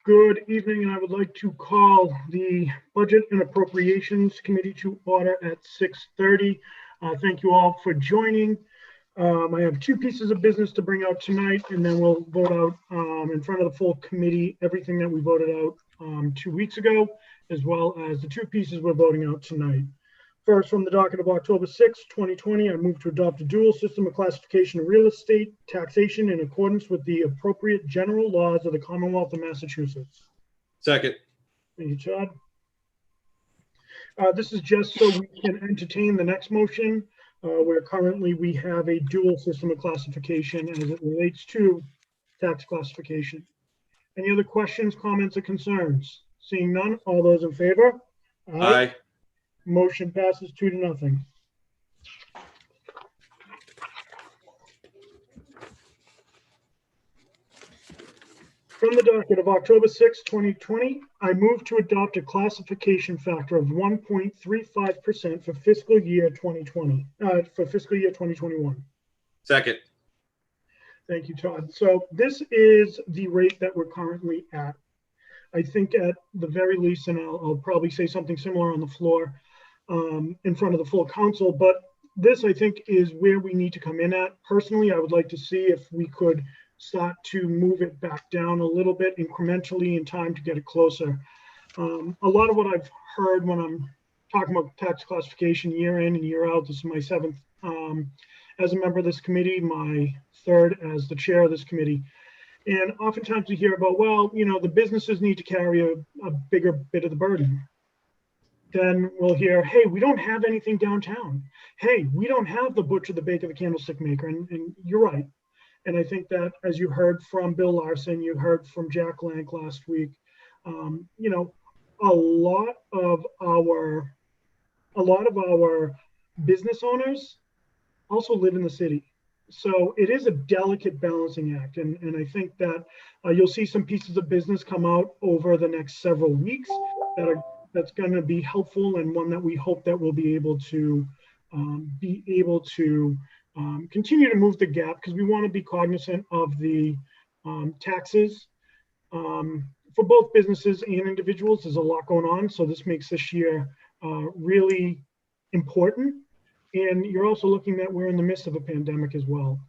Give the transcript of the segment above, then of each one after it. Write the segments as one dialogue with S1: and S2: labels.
S1: Good evening, and I would like to call the Budget and Appropriations Committee to order at 6:30. Thank you all for joining. I have two pieces of business to bring out tonight, and then we'll vote out in front of the full committee everything that we voted out 2 weeks ago, as well as the two pieces we're voting out tonight. First, from the docket of October 6, 2020, I move to adopt a dual system of classification of real estate taxation in accordance with the appropriate general laws of the Commonwealth of Massachusetts.
S2: Second.
S1: Thank you, Todd. This is just so we can entertain the next motion, where currently we have a dual system of classification as it relates to tax classification. Any other questions, comments, or concerns? Seeing none, all those in favor?
S2: Aye.
S1: Motion passes 2-0. From the docket of October 6, 2020, I move to adopt a classification factor of 1.35% for fiscal year 2021.
S2: Second.
S1: Thank you, Todd. So this is the rate that we're currently at. I think at the very least, and I'll probably say something similar on the floor in front of the full council, but this I think is where we need to come in at. Personally, I would like to see if we could start to move it back down a little bit incrementally in time to get it closer. A lot of what I've heard when I'm talking about tax classification year in and year out, this is my 7th as a member of this committee, my 3rd as the chair of this committee. And oftentimes we hear about, well, you know, the businesses need to carry a bigger bit of the burden. Then we'll hear, hey, we don't have anything downtown. Hey, we don't have the butcher, the baker, the candlestick maker. And you're right. And I think that as you heard from Bill Larson, you heard from Jack Lank last week, you know, a lot of our business owners also live in the city. So it is a delicate balancing act. And I think that you'll see some pieces of business come out over the next several weeks that's going to be helpful, and one that we hope that we'll be able to continue to move the gap, because we want to be cognizant of the taxes for both businesses and individuals. There's a lot going on. So this makes this year really important. And you're also looking that we're in the midst of a pandemic as well.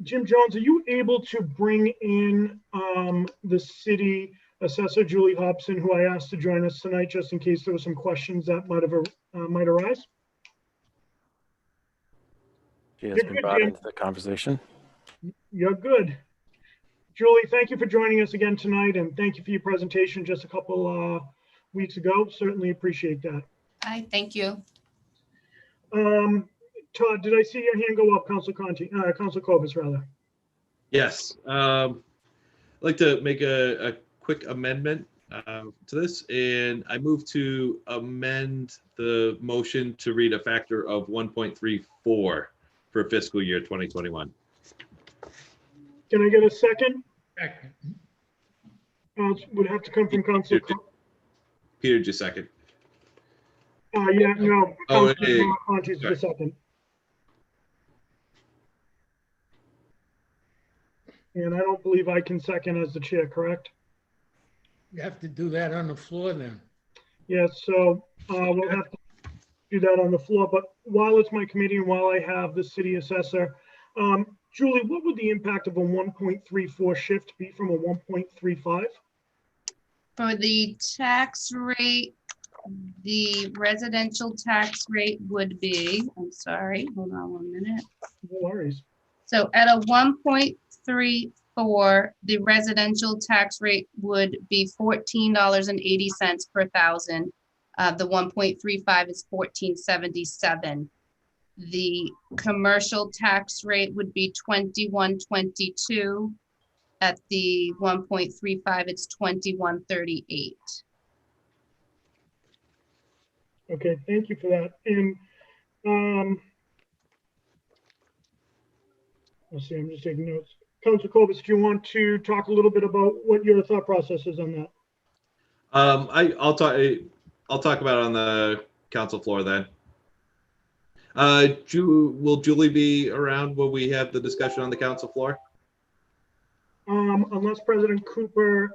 S1: Jim Jones, are you able to bring in the city assessor, Julie Hobson, who I asked to join us tonight, just in case there were some questions that might arise?
S3: She has been brought into the conversation.
S1: You're good. Julie, thank you for joining us again tonight, and thank you for your presentation just a couple weeks ago. Certainly appreciate that.
S4: Hi, thank you.
S1: Todd, did I see your hand go up, Council Cobus, rather?
S2: Yes. I'd like to make a quick amendment to this, and I move to amend the motion to read a factor of 1.34 for fiscal year 2021.
S1: Can I get a second?
S5: Second.
S1: Would have to come from Council.
S2: Peter, just second.
S1: Yeah, no.
S2: Oh, hey.
S1: Conti's the second. And I don't believe I can second as the chair, correct?
S5: You have to do that on the floor then.
S1: Yeah, so we'll have to do that on the floor. But while it's my committee and while I have the city assessor, Julie, what would the impact of a 1.34 shift be from a 1.35?
S4: For the tax rate, the residential tax rate would be, I'm sorry, hold on 1 minute.
S1: No worries.
S4: So at a 1.34, the residential tax rate would be $14.80 per thousand. The 1.35 is $14.77. The commercial tax rate would be $21.22. At the 1.35, it's $21.38.
S1: Okay, thank you for that. And let's see, I'm just taking notes. Councilor Cobus, do you want to talk a little bit about what your thought process is on that?
S2: I'll talk about it on the council floor then. Will Julie be around when we have the discussion on the council floor?
S1: Unless President Cooper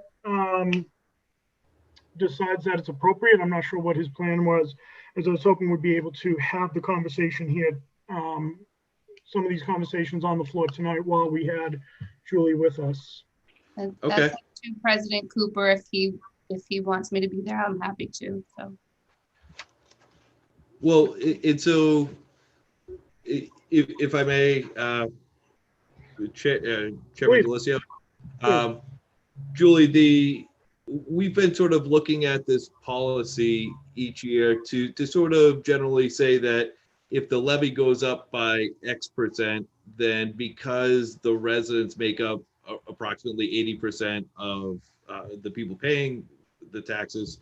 S1: decides that it's appropriate, I'm not sure what his plan was, as I was hoping we'd be able to have the conversation here, some of these conversations on the floor tonight while we had Julie with us.
S4: And
S2: Okay.
S4: that's up to President Cooper. If he wants me to be there, I'm happy to. So
S2: Well, and so if I may, Chairman
S1: Please.
S2: Delissio, Julie, we've been sort of looking at this policy each year to sort of generally say that if the levy goes up by X%, then because the residents make up approximately 80% of the people paying the taxes,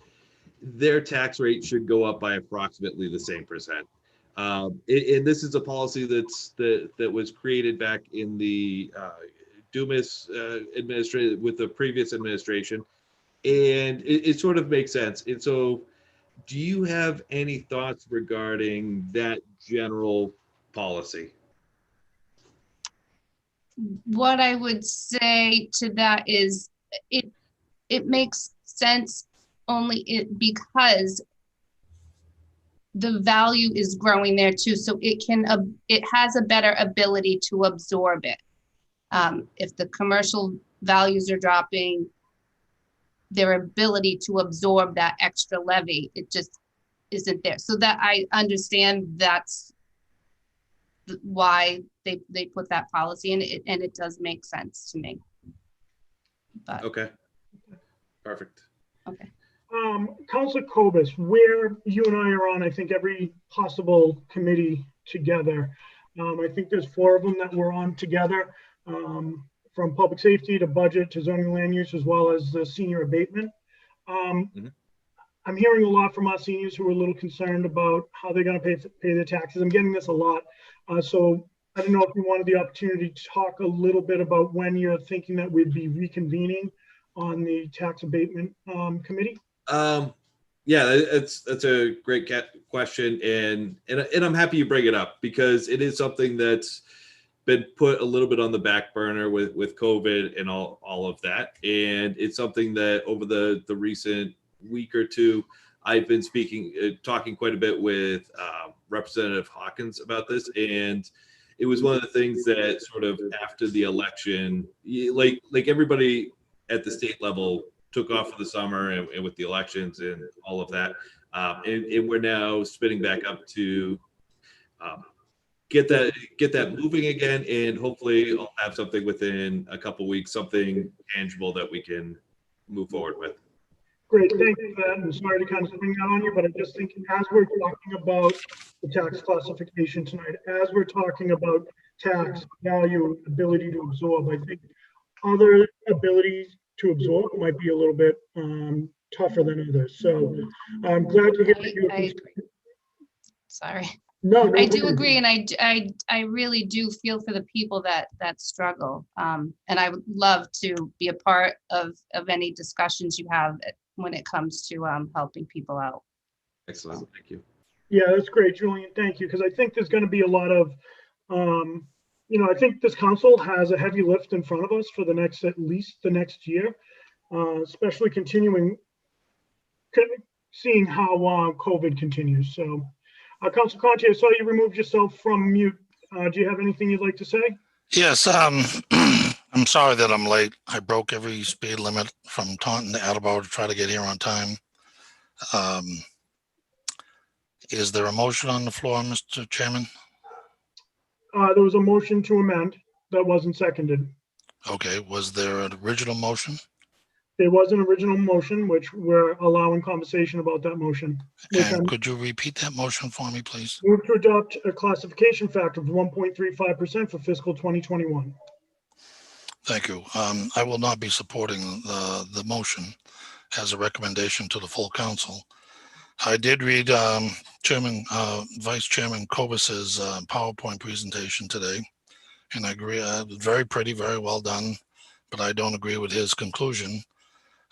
S2: their tax rate should go up by approximately the same percent. And this is a policy that was created back in the Dumas administration with the previous administration, and it sort of makes sense. And so, do you have any thoughts regarding that general policy?
S4: what I would say to that is it makes sense only because the value is growing there too. So it has a better ability to absorb it. If the commercial values are dropping, their ability to absorb that extra levy, it just isn't there. So that I understand that's why they put that policy in it, and it does make sense to me. But
S2: Okay, perfect.
S4: okay.
S1: Councilor Cobus, where you and I are on, I think, every possible committee together. I think there's 4 of them that we're on together, from public safety to budget to zoning land use, as well as the senior abatement. I'm hearing a lot from our seniors who are a little concerned about how they're going to pay their taxes. I'm getting this a lot. So I don't know if you wanted the opportunity to talk a little bit about when you're thinking that we'd be reconvening on the tax abatement committee.
S2: Yeah, that's a great question, and I'm happy you bring it up because it is something that's been put a little bit on the back burner with COVID and all of that, and it's something that over the recent week or two I've been talking quite a bit with Representative Hawkins about this, and it was one of the things that sort of after the election, like everybody at the state level took off for the summer and with the elections and all of that. And we're now spinning back up to get that moving again. And hopefully I'll have something within a couple weeks, something tangible that we can move forward with.
S1: Great, thank you for that. I'm sorry to kind of spring that on you, but I just think as we're talking about the tax classification tonight, as we're talking about tax value, ability to absorb, I think other abilities to absorb might be a little bit tougher than others. So I'm glad to hear that you.
S4: I agree. Sorry.
S1: No,
S4: I do agree, and I really do feel for the people that struggle, and I would love to be a part of any discussions you have when it comes to helping people out.
S2: Excellent, thank you.
S1: Yeah, that's great, Julian. Thank you, because I think there's going to be a lot of, I think this council has a heavy lift in front of us for at least the next year, especially seeing how COVID continues. So, Councilor Conti, I saw you removed yourself from mute. Do you have anything you'd like to say?
S6: Yes, I'm sorry that I'm late. I broke every speed limit from Taunton to Attleboro to try to get here on time. Is there a motion on the floor, Mr. Chairman?
S1: There was a motion to amend that wasn't seconded.
S6: Okay, was there an original motion?
S1: There was an original motion, which we're allowing conversation about that motion.
S6: And could you repeat that motion for me, please?
S1: Move to adopt a classification factor of 1.35% for fiscal 2021.
S6: Thank you. I will not be supporting the motion as a recommendation to the full council. I did read Vice Chairman Cobus's PowerPoint presentation today, and I agree. Very pretty, very well done, but I don't agree with his conclusion.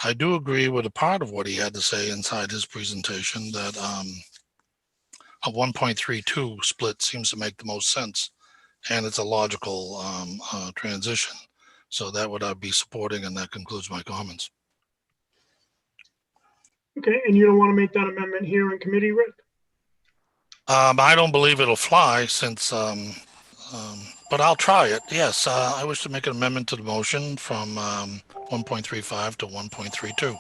S6: I do agree with a part of what he had to say inside his presentation, that a 1.32 split seems to make the most sense, and it's a logical transition. So that would I be supporting, and that concludes my comments.
S1: Okay, and you don't want to make that amendment here in committee, Rick?
S6: I don't believe it'll fly since, but I'll try it. Yes, I wish to make an amendment to the motion from 1.35 to 1.32.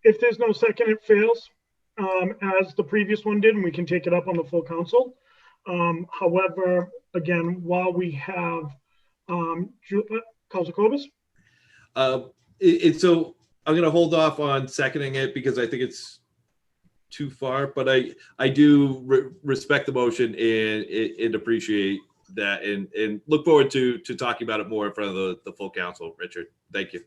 S1: If there's no second, it fails, as the previous one did, and we can take it up on the full council. However, again, while we have Council Cobus?
S2: So I'm going to hold off on seconding it because I think it's too far, but I do respect the motion and appreciate that and look forward to talking about it more in front of the full council. Richard, thank you.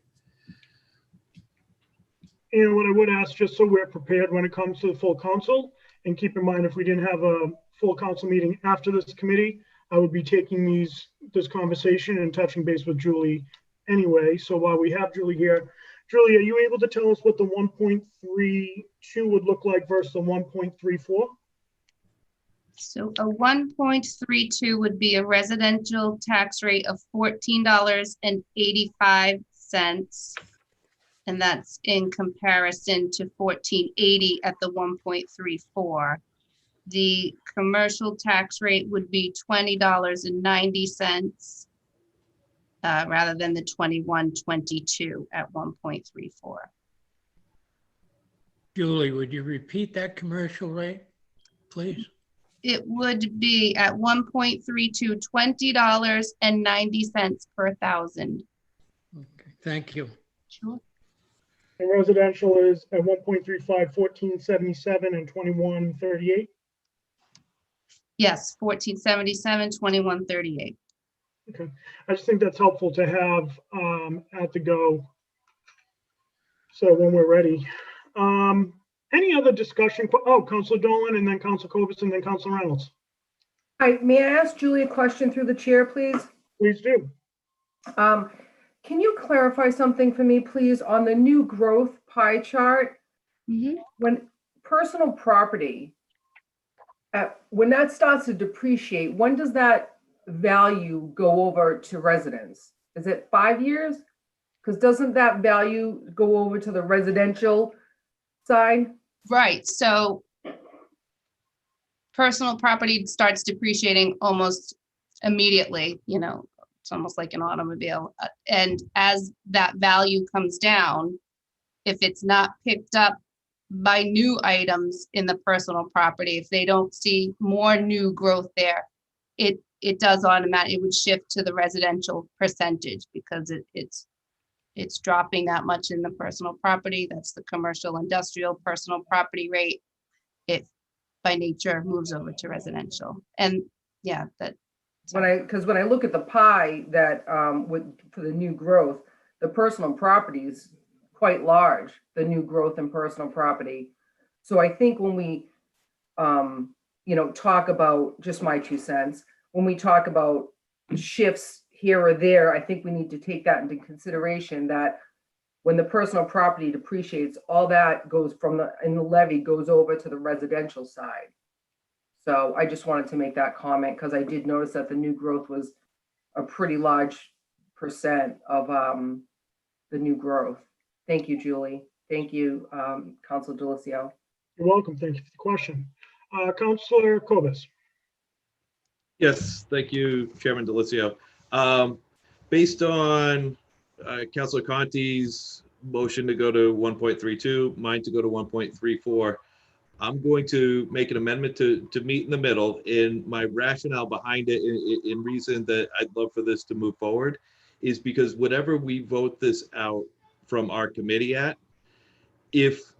S1: And what I would ask, just so we're prepared when it comes to the full council, and keep in mind, if we didn't have a full council meeting after this committee, I would be taking this conversation and touching base with Julie anyway. So while we have Julie here, Julie, are you able to tell us what the 1.32 would look like versus the 1.34?
S4: So a 1.32 would be a residential tax rate of $14.85. And that's in comparison to $14.80 at the 1.34. The commercial tax rate would be $20.90 rather than the $21.22 at 1.34.
S5: Julie, would you repeat that commercial rate, please?
S4: It would be at 1.32, $20.90 per thousand.
S5: Okay, thank you.
S4: Sure.
S1: And residential is at 1.35, 1477 and 2138.
S4: Yes, 1477, 2138.
S1: Okay, I just think that's helpful to have at the go. So when we're ready. Any other discussion? Oh, Councilor Dolan and then Councilor Cobus and then Councilor Reynolds.
S7: Hi, may I ask Julie a question through the chair, please?
S1: Please do.
S7: Can you clarify something for me, please, on the new growth pie chart?
S4: Mm-hmm.
S7: When personal property, when that starts to depreciate, when does that value go over to residents? Is it 5 years? Because doesn't that value go over to the residential side?
S4: Right. So personal property starts depreciating almost immediately. You know, it's almost like an automobile. And as that value comes down, if it's not picked up by new items in the personal property, if they don't see more new growth there, it does automatically, it would shift to the residential percentage because it's dropping that much in the personal property. That's the commercial industrial personal property rate. It by nature moves over to residential. And yeah,
S7: Because when I look at the pie that for the new growth, the personal property is quite large, the new growth in personal property. So I think when we talk about, just my 2 cents, when we talk about shifts here or there, I think we need to take that into consideration, that when the personal property depreciates, all that goes in the levy goes over to the residential side. So I just wanted to make that comment because I did notice that the new growth was a pretty large percent of the new growth. Thank you, Julie. Thank you, Councilor Delissio.
S1: You're welcome. Thank you for the question. Councilor Cobus.
S2: Yes, thank you, Chairman Delissio. Based on Councilor Conti's motion to go to 1.32, mine to go to 1.34, I'm going to make an amendment to meet in the middle. And my rationale behind it, in reason that I'd love for this to move forward, is because whatever we vote this out from our committee at, if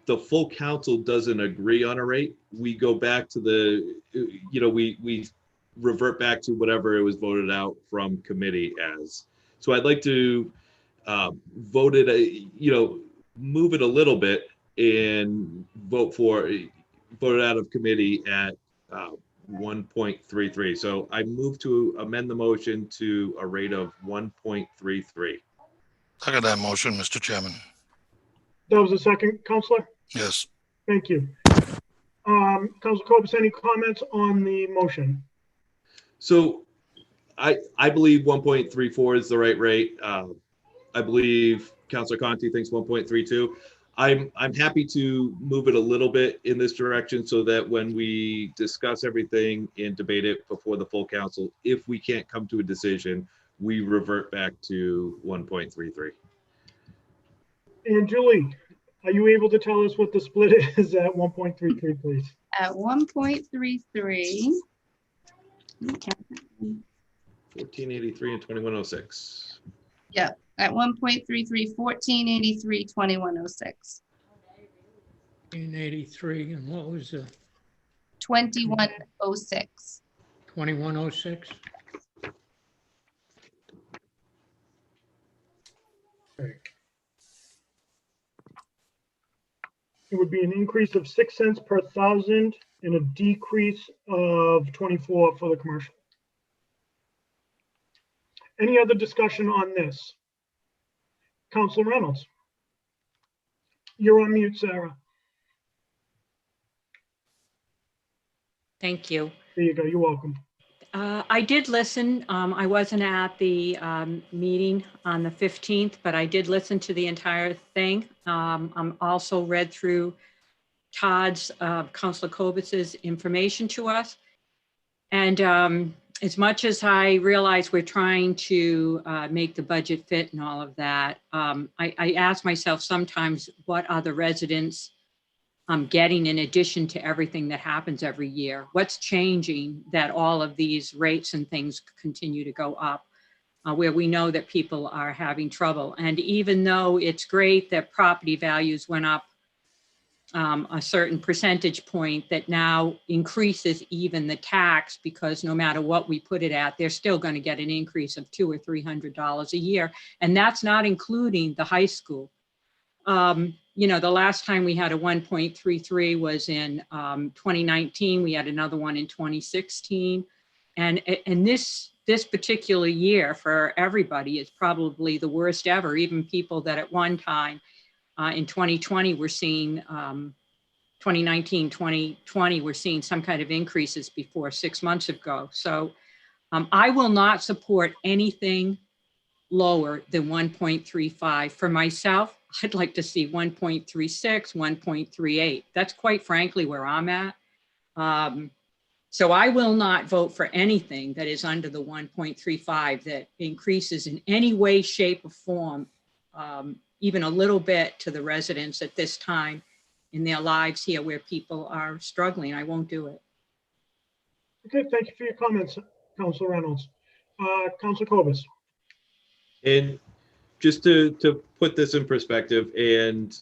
S2: the full council doesn't agree on a rate, we go back to we revert back to whatever it was voted out from committee as. So I'd like to vote it, move it a little bit and vote it out of committee at 1.33. So I move to amend the motion to a rate of 1.33.
S6: Second that motion, Mr. Chairman.
S1: That was the second, Councilor?
S6: Yes.
S1: Thank you. Councilor Cobus, any comments on the motion?
S2: So I believe 1.34 is the right rate. I believe Councilor Conti thinks 1.32. I'm happy to move it a little bit in this direction so that when we discuss everything and debate it before the full council, if we can't come to a decision, we revert back to 1.33.
S1: And Julie, are you able to tell us what the split is at 1.33, please?
S4: At 1.33.
S2: 1483 and 2106.
S4: Yep, at 1.33, 1483, 2106.
S5: 1983, and what was the
S4: 2106.
S5: 2106?
S1: Okay. It would be an increase of 6 cents per thousand and a decrease of 24 for the commercial. Any other discussion on this? Councilor Reynolds? You're on mute, Sarah.
S8: Thank you.
S1: There you go. You're welcome.
S8: I did listen. I wasn't at the meeting on the 15th, but I did listen to the entire thing. I'm also read through Todd's, Councilor Kobitz's information to us. And as much as I realize we're trying to make the budget fit and all of that, I ask myself sometimes, what are the residents getting in addition to everything that happens every year? What's changing that all of these rates and things continue to go up, where we know that people are having trouble? And even though it's great that property values went up a certain percentage point, that now increases even the tax, because no matter what we put it at, they're still going to get an increase of $200 or $300 a year. And that's not including the high school. You know, the last time we had a 1.33 was in 2019. We had another one in 2016. And this particular year for everybody is probably the worst ever. Even people that at one time in 2020 were seeing, 2019, 2020, we're seeing some kind of increases before 6 months ago. So I will not support anything lower than 1.35. For myself, I'd like to see 1.36, 1.38. That's quite frankly where I'm at. So I will not vote for anything that is under the 1.35 that increases in any way, shape, or form, even a little bit, to the residents at this time in their lives here where people are struggling. I won't do it.
S1: Okay, thank you for your comments, Councilor Reynolds. Councilor Kobus.
S2: And just to put this in perspective, and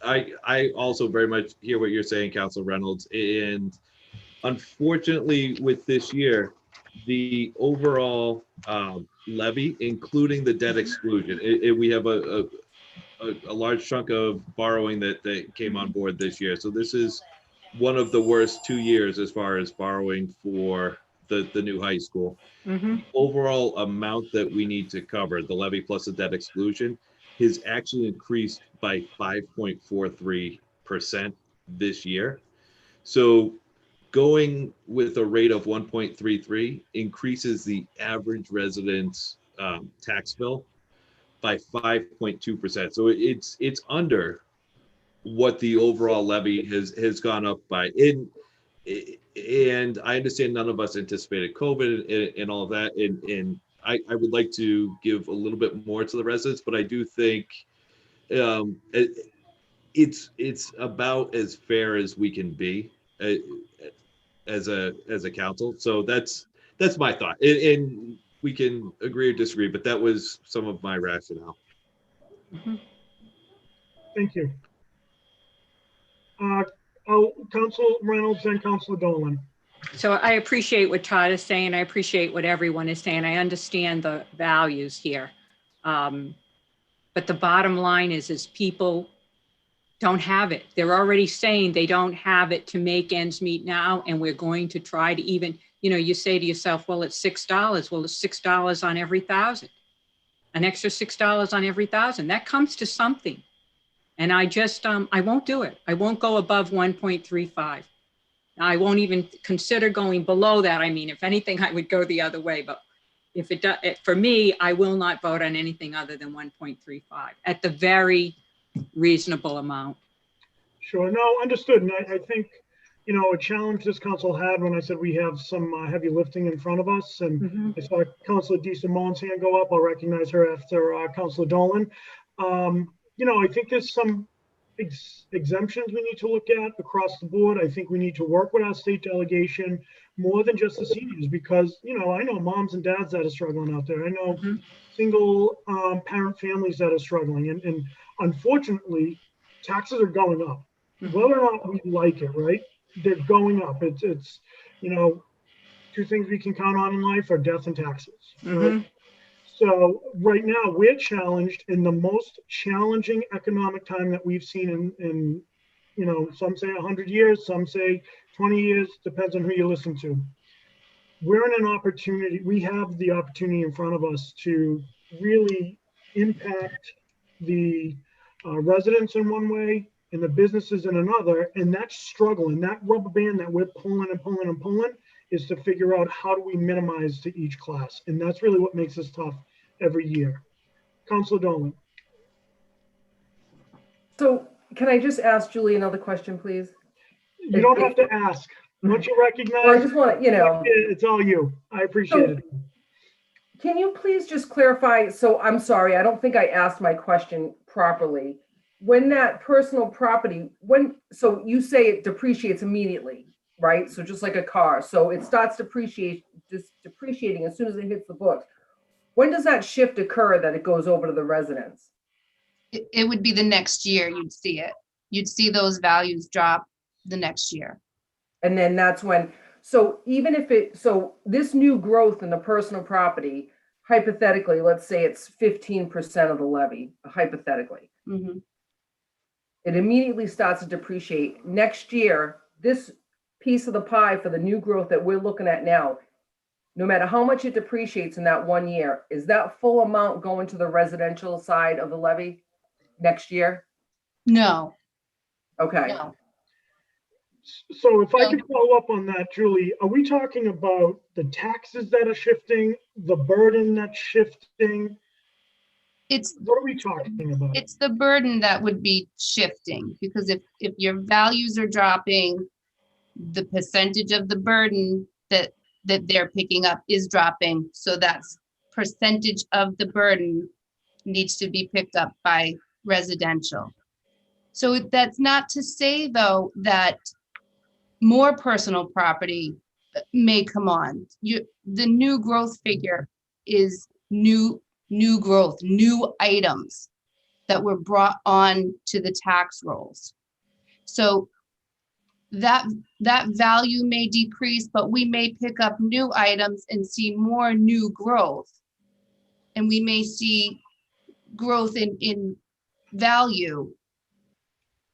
S2: I also very much hear what you're saying, Councilor Reynolds. And unfortunately, with this year, the overall levy, including the debt exclusion, we have a large chunk of borrowing that came on board this year. So this is one of the worst 2 years as far as borrowing for the new high school.
S8: Mm-hmm.
S2: The overall amount that we need to cover, the levy plus the debt exclusion, has actually increased by 5.43% this year. So going with a rate of 1.33 increases the average resident's tax bill by 5.2%. So it's under what the overall levy has gone up by. And I understand none of us anticipated COVID and all of that. And I would like to give a little bit more to the residents, but I do think it's about as fair as we can be as a council. So that's my thought. And we can agree or disagree, but that was some of my rationale.
S8: Mm-hmm.
S1: Thank you. Councilor Reynolds and Councilor Dolan.
S8: So I appreciate what Todd is saying. I appreciate what everyone is saying. I understand the values here. But the bottom line is people don't have it. They're already saying they don't have it to make ends meet now. And we're going to try to even, you know, you say to yourself, well, it's $6. Well, it's $6 on every 1,000, an extra $6 on every 1,000. That comes to something. And I just, I won't do it. I won't go above 1.35. I won't even consider going below that. I mean, if anything, I would go the other way, but if it does, for me, I will not vote on anything other than 1.35 at the very reasonable amount.
S1: Sure, no, understood. And I think, you know, a challenge this council had when I said we have some heavy lifting in front of us. And I saw Councilor DeSimone's hand go up. I'll recognize her after Councilor Dolan. You know, I think there's some exemptions we need to look at across the board. I think we need to work with our state delegation more than just the seniors, because, you know, I know moms and dads that are struggling out there. I know single parent families that are struggling. And unfortunately, taxes are going up. Whether or not we like it, right? They're going up. It's, you know, two things we can count on in life are death and taxes, right? So right now we're challenged in the most challenging economic time that we've seen in, you know, some say 100 years, some say 20 years, depends on who you listen to. We're in an opportunity, we have the opportunity in front of us to really impact the residents in one way and the businesses in another. And that struggle and that rubber band that we're pulling and pulling and pulling is to figure out how do we minimize to each class. And that's really what makes this tough every year. Councilor Dolan.
S7: So can I just ask Julie another question, please?
S1: You don't have to ask. Once you recognize,
S7: Well, I just want to, you know.
S1: It's all you. I appreciate it.
S7: Can you please just clarify? So I'm sorry, I don't think I asked my question properly. When that personal property, so you say it depreciates immediately, right? So just like a car, so it starts depreciating as soon as it hits the books. When does that shift occur that it goes over to the residents?
S4: It would be the next year you'd see it. You'd see those values drop the next year.
S7: And then that's when, so even if so this new growth in the personal property, hypothetically, let's say it's 15% of the levy, hypothetically. It immediately starts to depreciate. Next year, this piece of the pie for the new growth that we're looking at now, no matter how much it depreciates in that 1 year, is that full amount going to the residential side of the levy next year?
S4: No.
S7: Okay.
S4: No.
S1: So if I could follow up on that, Julie, are we talking about the taxes that are shifting, the burden that's shifting? What are we talking about?
S4: It's the burden that would be shifting, because if your values are dropping, the percentage of the burden that they're picking up is dropping. So that's percentage of the burden needs to be picked up by residential. So that's not to say, though, that more personal property may come on. The new growth figure is new growth, new items that were brought on to the tax rolls. So that value may decrease, but we may pick up new items and see more new growth. And we may see growth in value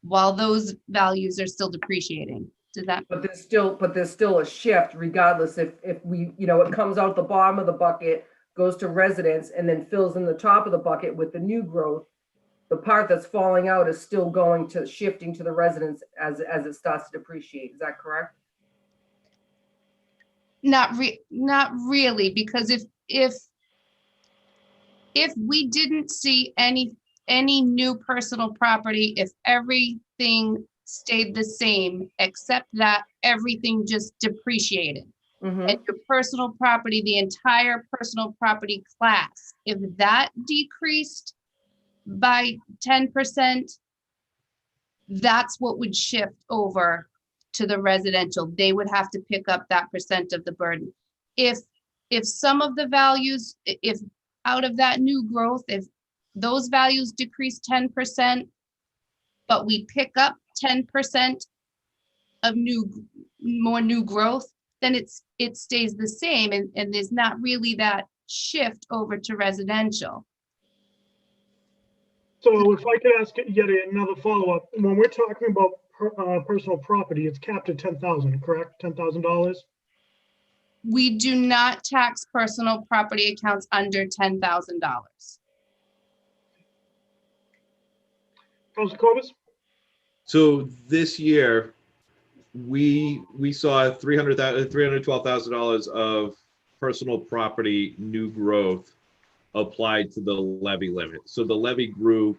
S4: while those values are still depreciating. Does that?
S7: But there's still a shift regardless if we, you know, it comes out the bottom of the bucket, goes to residents, and then fills in the top of the bucket with the new growth. The part that's falling out is still going to shifting to the residents as it starts to depreciate. Is that correct?
S4: Not really, because if we didn't see any new personal property, if everything stayed the same, except that everything just depreciated. And your personal property, the entire personal property class, if that decreased by 10%, that's what would shift over to the residential. They would have to pick up that percent of the burden. If some of the values, if out of that new growth, if those values decrease 10%, but we pick up 10% of more new growth, then it stays the same, and there's not really that shift over to residential.
S1: So if I could ask yet another follow-up, when we're talking about personal property, it's capped at 10,000, correct? $10,000?
S4: We do not tax personal property accounts under $10,000.
S1: Councilor Corbis?
S2: So this year, we saw $312,000 of personal property new growth applied to the levy limit. So the levy grew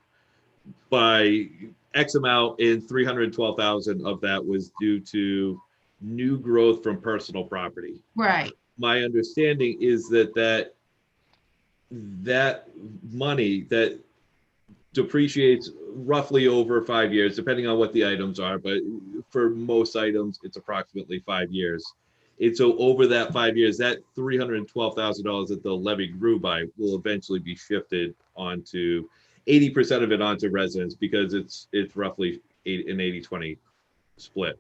S2: by X amount, and 312,000 of that was due to new growth from personal property.
S4: Right.
S2: My understanding is that money that depreciates roughly over 5 years, depending on what the items are, but for most items, it's approximately 5 years. And so over that 5 years, that $312,000 that the levy grew by will eventually be shifted onto 80% of it onto residents, because it's roughly an 80-20 split.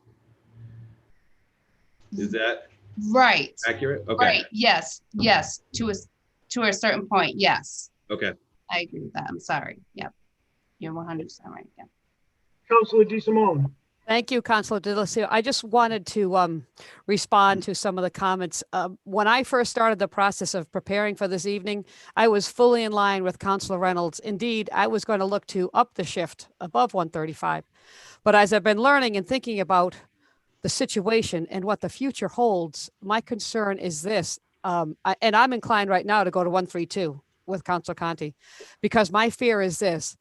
S2: Is that
S4: Right.
S2: accurate? Okay.
S4: Right. Yes. Yes. To a certain point. Yes.
S2: Okay.
S4: I agree with that. I'm sorry. Yep. You're 100% right. Yeah.
S1: Councilor DeSimone.
S9: Thank you, Councilor DeLacio. I just wanted to respond to some of the comments. When I first started the process of preparing for this evening, I was fully in line with Councilor Reynolds. Indeed, I was going to look to up the shift above 135. But as I've been learning and thinking about the situation and what the future holds, my concern is this, and I'm inclined right now to go to 132 with Councilor Conti, because my fear is this: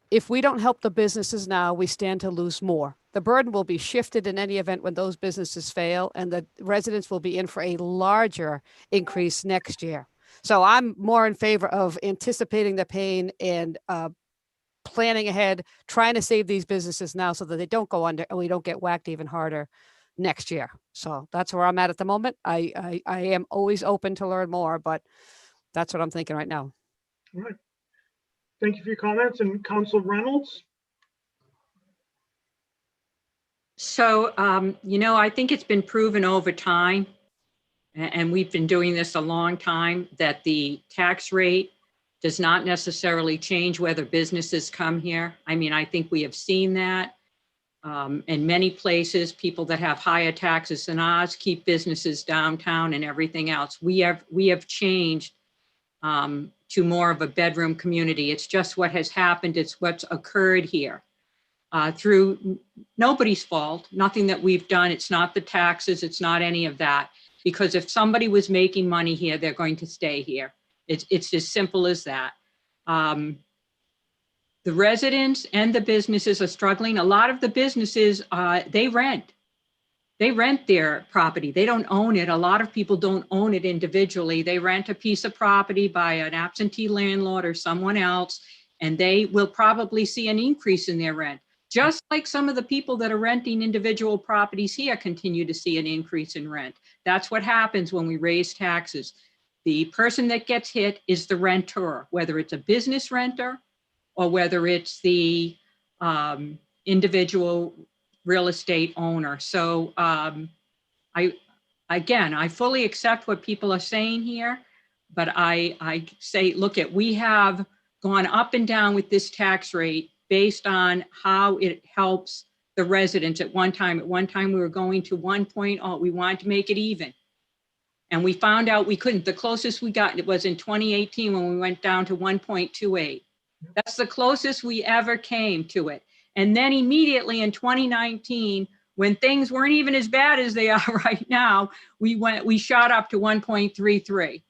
S9: if we don't help the businesses now, we stand to lose more. The burden will be shifted in any event when those businesses fail, and the residents will be in for a larger increase next year. So I'm more in favor of anticipating the pain and planning ahead, trying to save these businesses now so that they don't go under and we don't get whacked even harder next year. So that's where I'm at the moment. I am always open to learn more, but that's what I'm thinking right now.
S1: All right. Thank you for your comments. And Councilor Reynolds?
S8: So, I think it's been proven over time, and we've been doing this a long time, that the tax rate does not necessarily change whether businesses come here. I mean, I think we have seen that. In many places, people that have higher taxes than ours keep businesses downtown and everything else. We have changed to more of a bedroom community. It's just what has happened. It's what's occurred here. Through nobody's fault, nothing that we've done. It's not the taxes, it's not any of that. Because if somebody was making money here, they're going to stay here. It's as simple as that. The residents and the businesses are struggling. A lot of the businesses, they rent. They rent their property. They don't own it. A lot of people don't own it individually. They rent a piece of property by an absentee landlord or someone else, and they will probably see an increase in their rent. Just like some of the people that are renting individual properties here continue to see an increase in rent. That's what happens when we raise taxes. The person that gets hit is the renter, whether it's a business renter or whether it's the individual real estate owner. So I fully accept what people are saying here, but I say, look, we have gone up and down with this tax rate based on how it helps the residents. At one time we were going to 1.0, we wanted to make it even. And we found out we couldn't. The closest we got, it was in 2018 when we went down to 1.28. That's the closest we ever came to it. And then immediately in 2019, when things weren't even as bad as they are right now, we shot up to 1.33.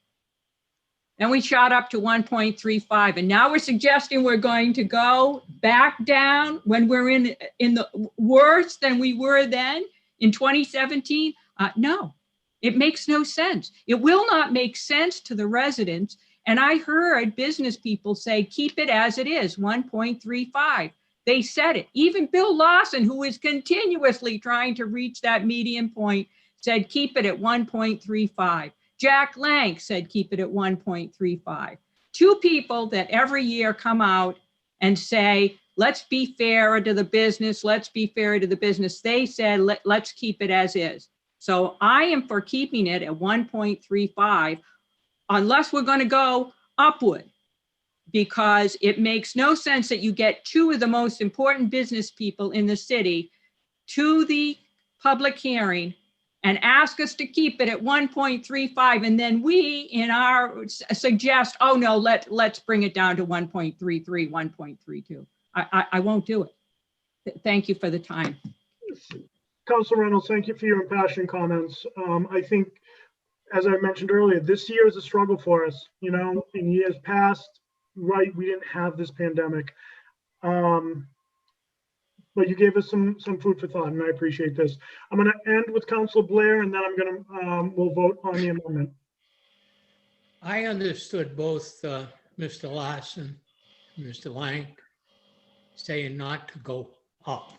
S8: Then we shot up to 1.35. And now we're suggesting we're going to go back down when we're in the worse than we were then in 2017. No, it makes no sense. It will not make sense to the residents. And I heard business people say, keep it as it is, 1.35. They said it. Even Bill Lawson, who is continuously trying to reach that median point, said, keep it at 1.35. Jack Lang said, keep it at 1.35. Two people that every year come out and say, let's be fairer to the business. Let's be fairer to the business. They said, let's keep it as is. So I am for keeping it at 1.35 unless we're going to go upward, because it makes no sense that you get two of the most important business people in the city to the public hearing and ask us to keep it at 1.35. And then we in our suggest, oh no, let's bring it down to 1.33, 1.32. I won't do it. Thank you for the time.
S1: Councilor Reynolds, thank you for your impassioned comments. I think as I mentioned earlier, this year is a struggle for us. You know, in years past, right, we didn't have this pandemic. But you gave us some food for thought, and I appreciate this. I'm going to end with Council Blair, and then I'm going to we'll vote on the amendment.
S5: I understood both Mr. Larson and Mr. Lang saying not to go up.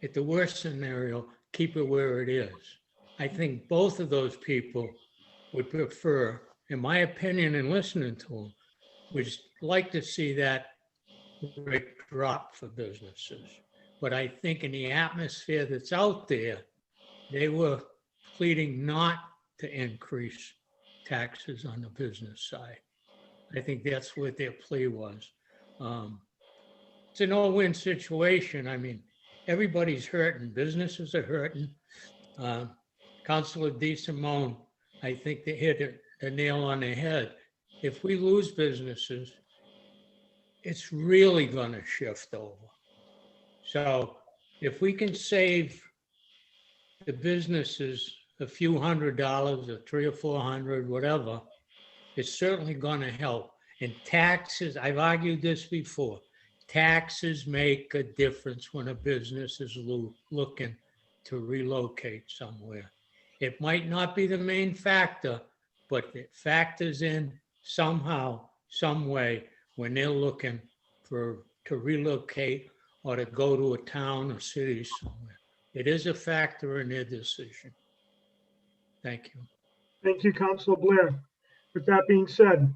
S5: At the worst scenario, keep it where it is. I think both of those people would prefer, in my opinion, and listening to them, would like to see that rate drop for businesses. But I think in the atmosphere that's out there, they were pleading not to increase taxes on the business side. I think that's what their plea was. It's a no-win situation. I mean, everybody's hurting. Businesses are hurting. Councilor DeSimone, I think they hit the nail on the head. If we lose businesses, it's really going to shift over. So if we can save the businesses a few $100s or $300 or $400, whatever, it's certainly going to help. And taxes, I've argued this before, taxes make a difference when a business is looking to relocate somewhere. It might not be the main factor, but it factors in somehow, some way when they're looking to relocate or to go to a town or city somewhere. It is a factor in their decision. Thank you.
S1: Thank you, Councilor Blair. With that being said,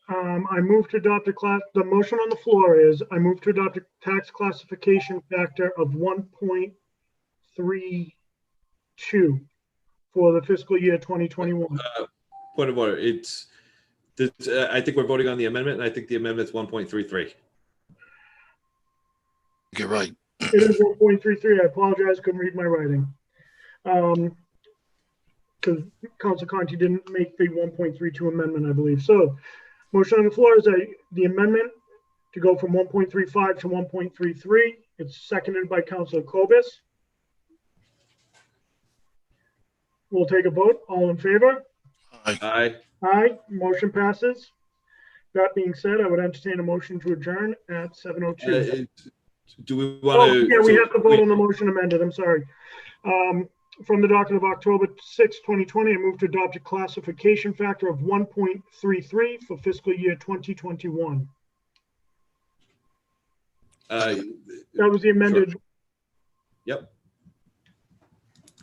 S1: I move to adopt the motion on the floor is I move to adopt a tax classification factor of 1.32 for the fiscal year 2021.
S2: Point of order. I think we're voting on the amendment, and I think the amendment's 1.33.
S6: You're right.
S1: It is 1.33. I apologize, couldn't read my writing. Because Council Conti didn't make the 1.32 amendment, I believe. So, motion on the floor is the amendment to go from 1.35 to 1.33. It's seconded by Councilor Kobus. We'll take a vote. All in favor?
S6: Aye.
S2: Aye.
S1: Aye. Motion passes. That being said, I would entertain a motion to adjourn at 7:02.
S2: Do we want to?
S1: Yeah, we have to vote on the motion amended. I'm sorry. From the docket of October 6, 2020, I move to adopt a classification factor of 1.33 for fiscal year 2021. That was the amended.
S2: Sure. Yep.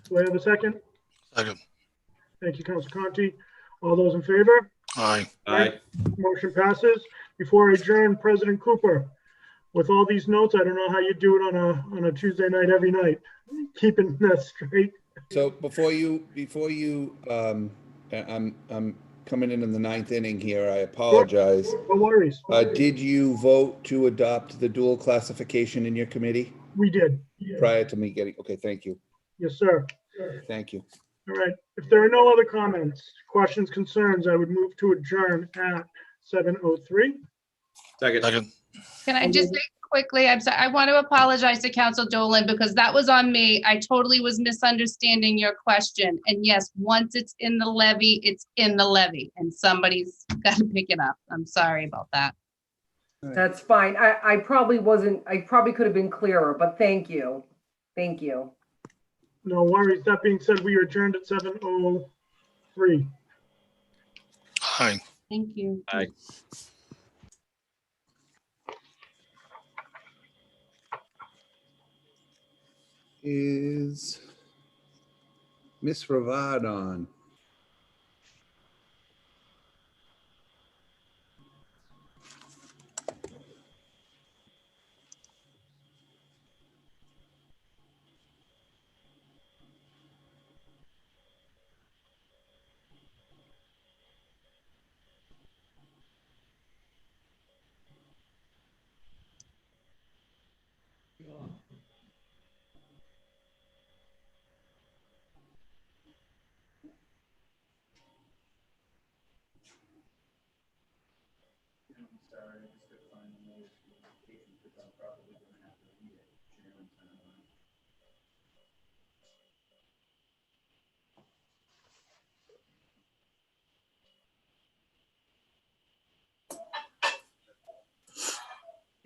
S1: Do I have a second?
S6: Second.
S1: Thank you, Council Conti. All those in favor?
S6: Aye.
S2: Aye.
S1: Motion passes. Before I adjourn, President Cooper, with all these notes, I don't know how you do it on a Tuesday night every night, keeping that straight.
S10: So before you, I'm coming in the ninth inning here. I apologize.
S1: No worries.
S10: Did you vote to adopt the dual classification in your committee
S1: We did.
S10: prior to me getting? Okay, thank you.
S1: Yes, sir.
S10: Thank you.
S1: All right. If there are no other comments, questions, concerns, I would move to adjourn at 7:03.
S2: Second.
S6: Second.
S4: Can I just say quickly, I'm sorry, I want to apologize to Council Dolan because that was on me. I totally was misunderstanding your question. And yes, once it's in the levy, it's in the levy and somebody's got to pick it up. I'm sorry about that.
S7: That's fine. I probably could have been clearer, but thank you. Thank you.
S1: No worries. That being said, we are adjourned at 7:03.
S6: Aye.
S4: Thank you.
S2: Aye.
S10: Is Miss Ravad on?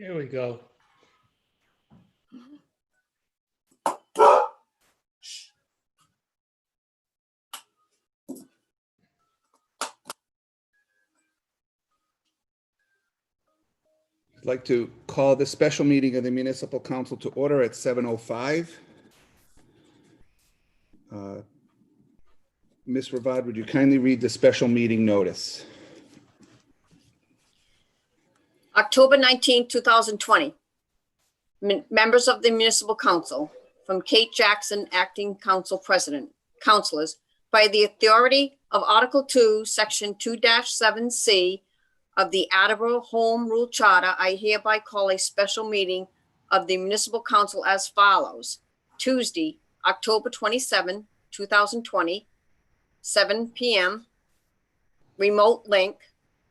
S5: Here we go.
S10: I'd like to call the special meeting of the Municipal Council to order at 7:05. Ms. Ravad, would you kindly read the special meeting notice?
S11: October 19, 2020. Members of the Municipal Council, from Kate Jackson, Acting Council President, Councilors, by the authority of Article 2, Section 2-7C of the Attleboro Home Rule Charter, I hereby call a special meeting of the Municipal Council as follows. Tuesday, October 27, 2020, 7 p.m. Remote link.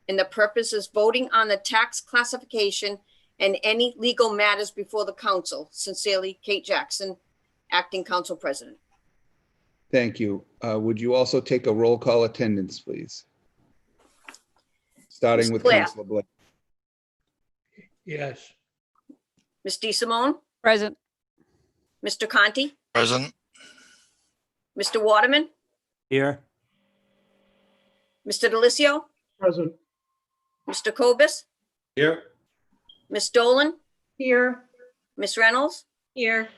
S11: And the purpose is voting on the tax classification and any legal matters before the council. Sincerely, Kate Jackson, Acting Council President.
S10: Thank you. Would you also take a roll call attendance, please? Starting
S11: Ms.
S10: with
S11: Blair.
S10: Councilor Blake.
S5: Yes.
S11: Ms. DeSimone,
S9: Present.
S11: Mr. Conti,
S6: Present.
S11: Mr. Waterman,
S3: Here.
S11: Mr. Delicio,
S1: Present.
S11: Mr. Cobus,
S2: Here.
S11: Ms. Dolan,
S7: Here,
S11: Ms. Reynolds,
S8: Here.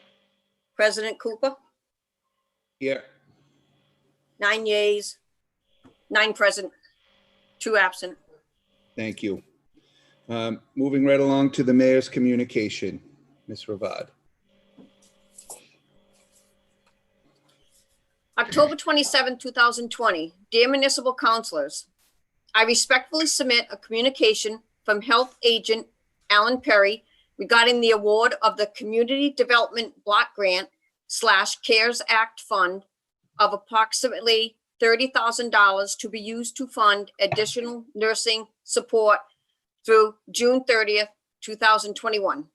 S11: President Cooper,
S10: Here.
S11: 9 yeas, 9 present, 2 absent.
S10: Thank you. Moving right along to the mayor's communication. Ms. Ravad.
S11: October 27, 2020. Dear municipal councilors, I respectfully submit a communication from Health Agent Alan Perry regarding the award of the Community Development Block Grant / CARES Act Fund of approximately $30,000 to be used to fund additional nursing support through June 30th, 2021.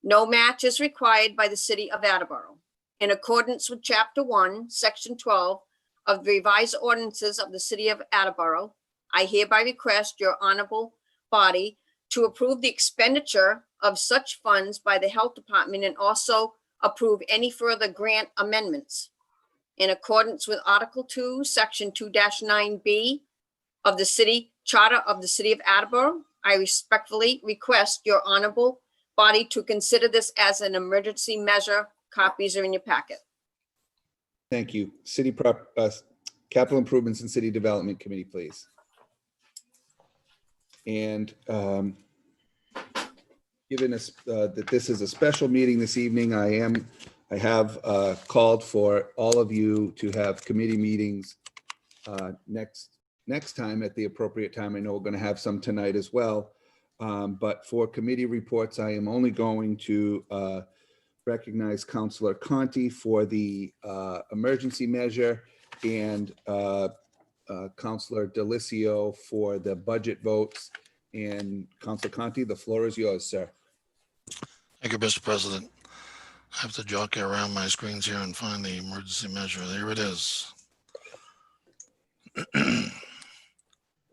S11: No match is required by the city of Attleboro. In accordance with Chapter 1, Section 12 of the revised ordinances of the city of Attleboro, I hereby request your honorable body to approve the expenditure of such funds by the Health Department and also approve any further grant amendments. In accordance with Article 2, Section 2-9B of the City Charter of the City of Attleboro, I respectfully request your honorable body to consider this as an emergency measure. Copies are in your packet.
S10: Thank you. Capital Improvements and City Development Committee, please. And given us that this is a special meeting this evening, I have called for all of you to have committee meetings next time at the appropriate time. I know we're going to have some tonight as well. But for committee reports, I am only going to recognize Councilor Conti for the emergency measure and Councilor Delicio for the budget votes. And Councilor Conti, the floor is yours, sir.
S6: Thank you, Mr. President. I have to jockey around my screens here and find the emergency measure. There it is.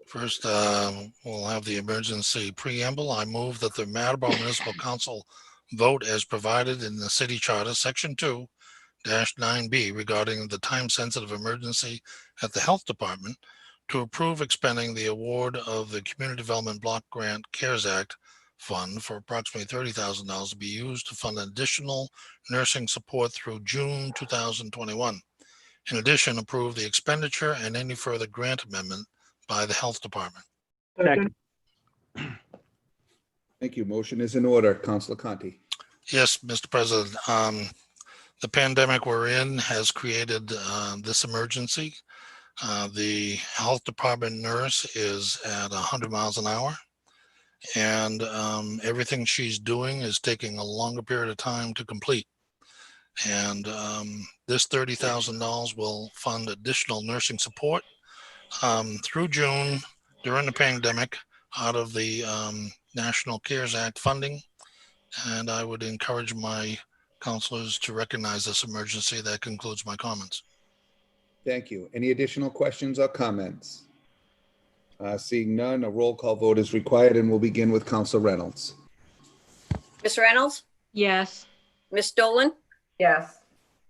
S6: First, we'll have the emergency preamble. I move that the Attleboro Municipal Council vote as provided in the City Charter, Section 2-9B, regarding the time-sensitive emergency at the Health Department to approve expending the award of the Community Development Block Grant CARES Act Fund for approximately $30,000 to be used to fund additional nursing support through June 2021. In addition, approve the expenditure and any further grant amendment by the Health Department.
S1: Second.
S10: Thank you. Motion is in order. Councilor Conti.
S6: Yes, Mr. President. The pandemic we're in has created this emergency. The Health Department nurse is at 100 miles an hour, and everything she's doing is taking a longer period of time to complete. And this $30,000 will fund additional nursing support through June during the pandemic out of the National CARES Act funding. And I would encourage my councilors to recognize this emergency. That concludes my comments.
S10: Thank you. Any additional questions or comments? Seeing none, a roll call vote is required, and we'll begin with Councilor Reynolds.
S11: Ms. Reynolds,
S8: Yes.
S11: Ms. Dolan,
S7: Yes.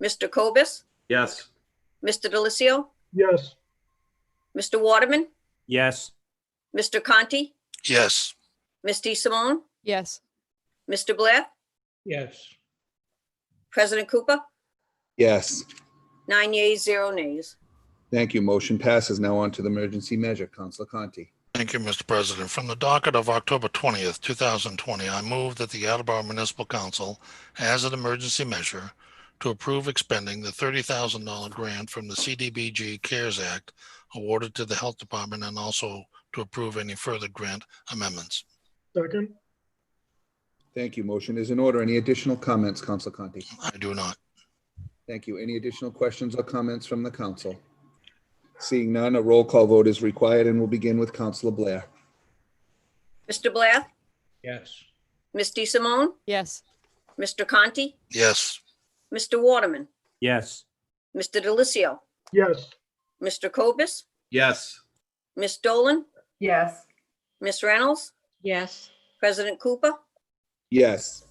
S11: Mr. Cobus,
S2: Yes.
S11: Mr. Delissio,
S1: Yes.
S11: Mr. Waterman,
S3: Yes.
S11: Mr. Conti,
S6: yes,
S11: Ms. DeSimone,
S9: Yes.
S11: Mr. Blair,
S5: yes,
S11: President Cooper,
S10: Yes.
S11: 9 yeas, 0 nays.
S10: Thank you. Motion passes. Now on to the emergency measure. Councilor Conti.
S6: thank you, Mr. President. From the docket of October 20th, 2020, I move that the Attleboro Municipal Council, as an emergency measure, to approve expending the $30,000 grant from the CDBG CARES Act awarded to the Health Department, and also to approve any further grant amendments.
S1: Second.
S10: Thank you. Motion is in order. Any additional comments, Councilor Conti?
S6: I do not.
S10: Thank you. Any additional questions or comments from the council? Seeing none, a roll call vote is required, and we'll begin with Councilor Blair.
S11: Mr. Blair,
S5: yes,
S11: Ms. DeSimone,
S9: Yes.
S11: Mr. Conti,
S6: Yes,
S11: Mr. Waterman,
S3: Yes.
S11: Mr. Delissio,
S1: Yes.
S11: Mr. Cobus,
S2: Yes.
S11: Ms. Dolan,
S7: Yes.
S11: Ms. Reynolds,
S8: Yes.
S11: President Cooper,
S10: Yes.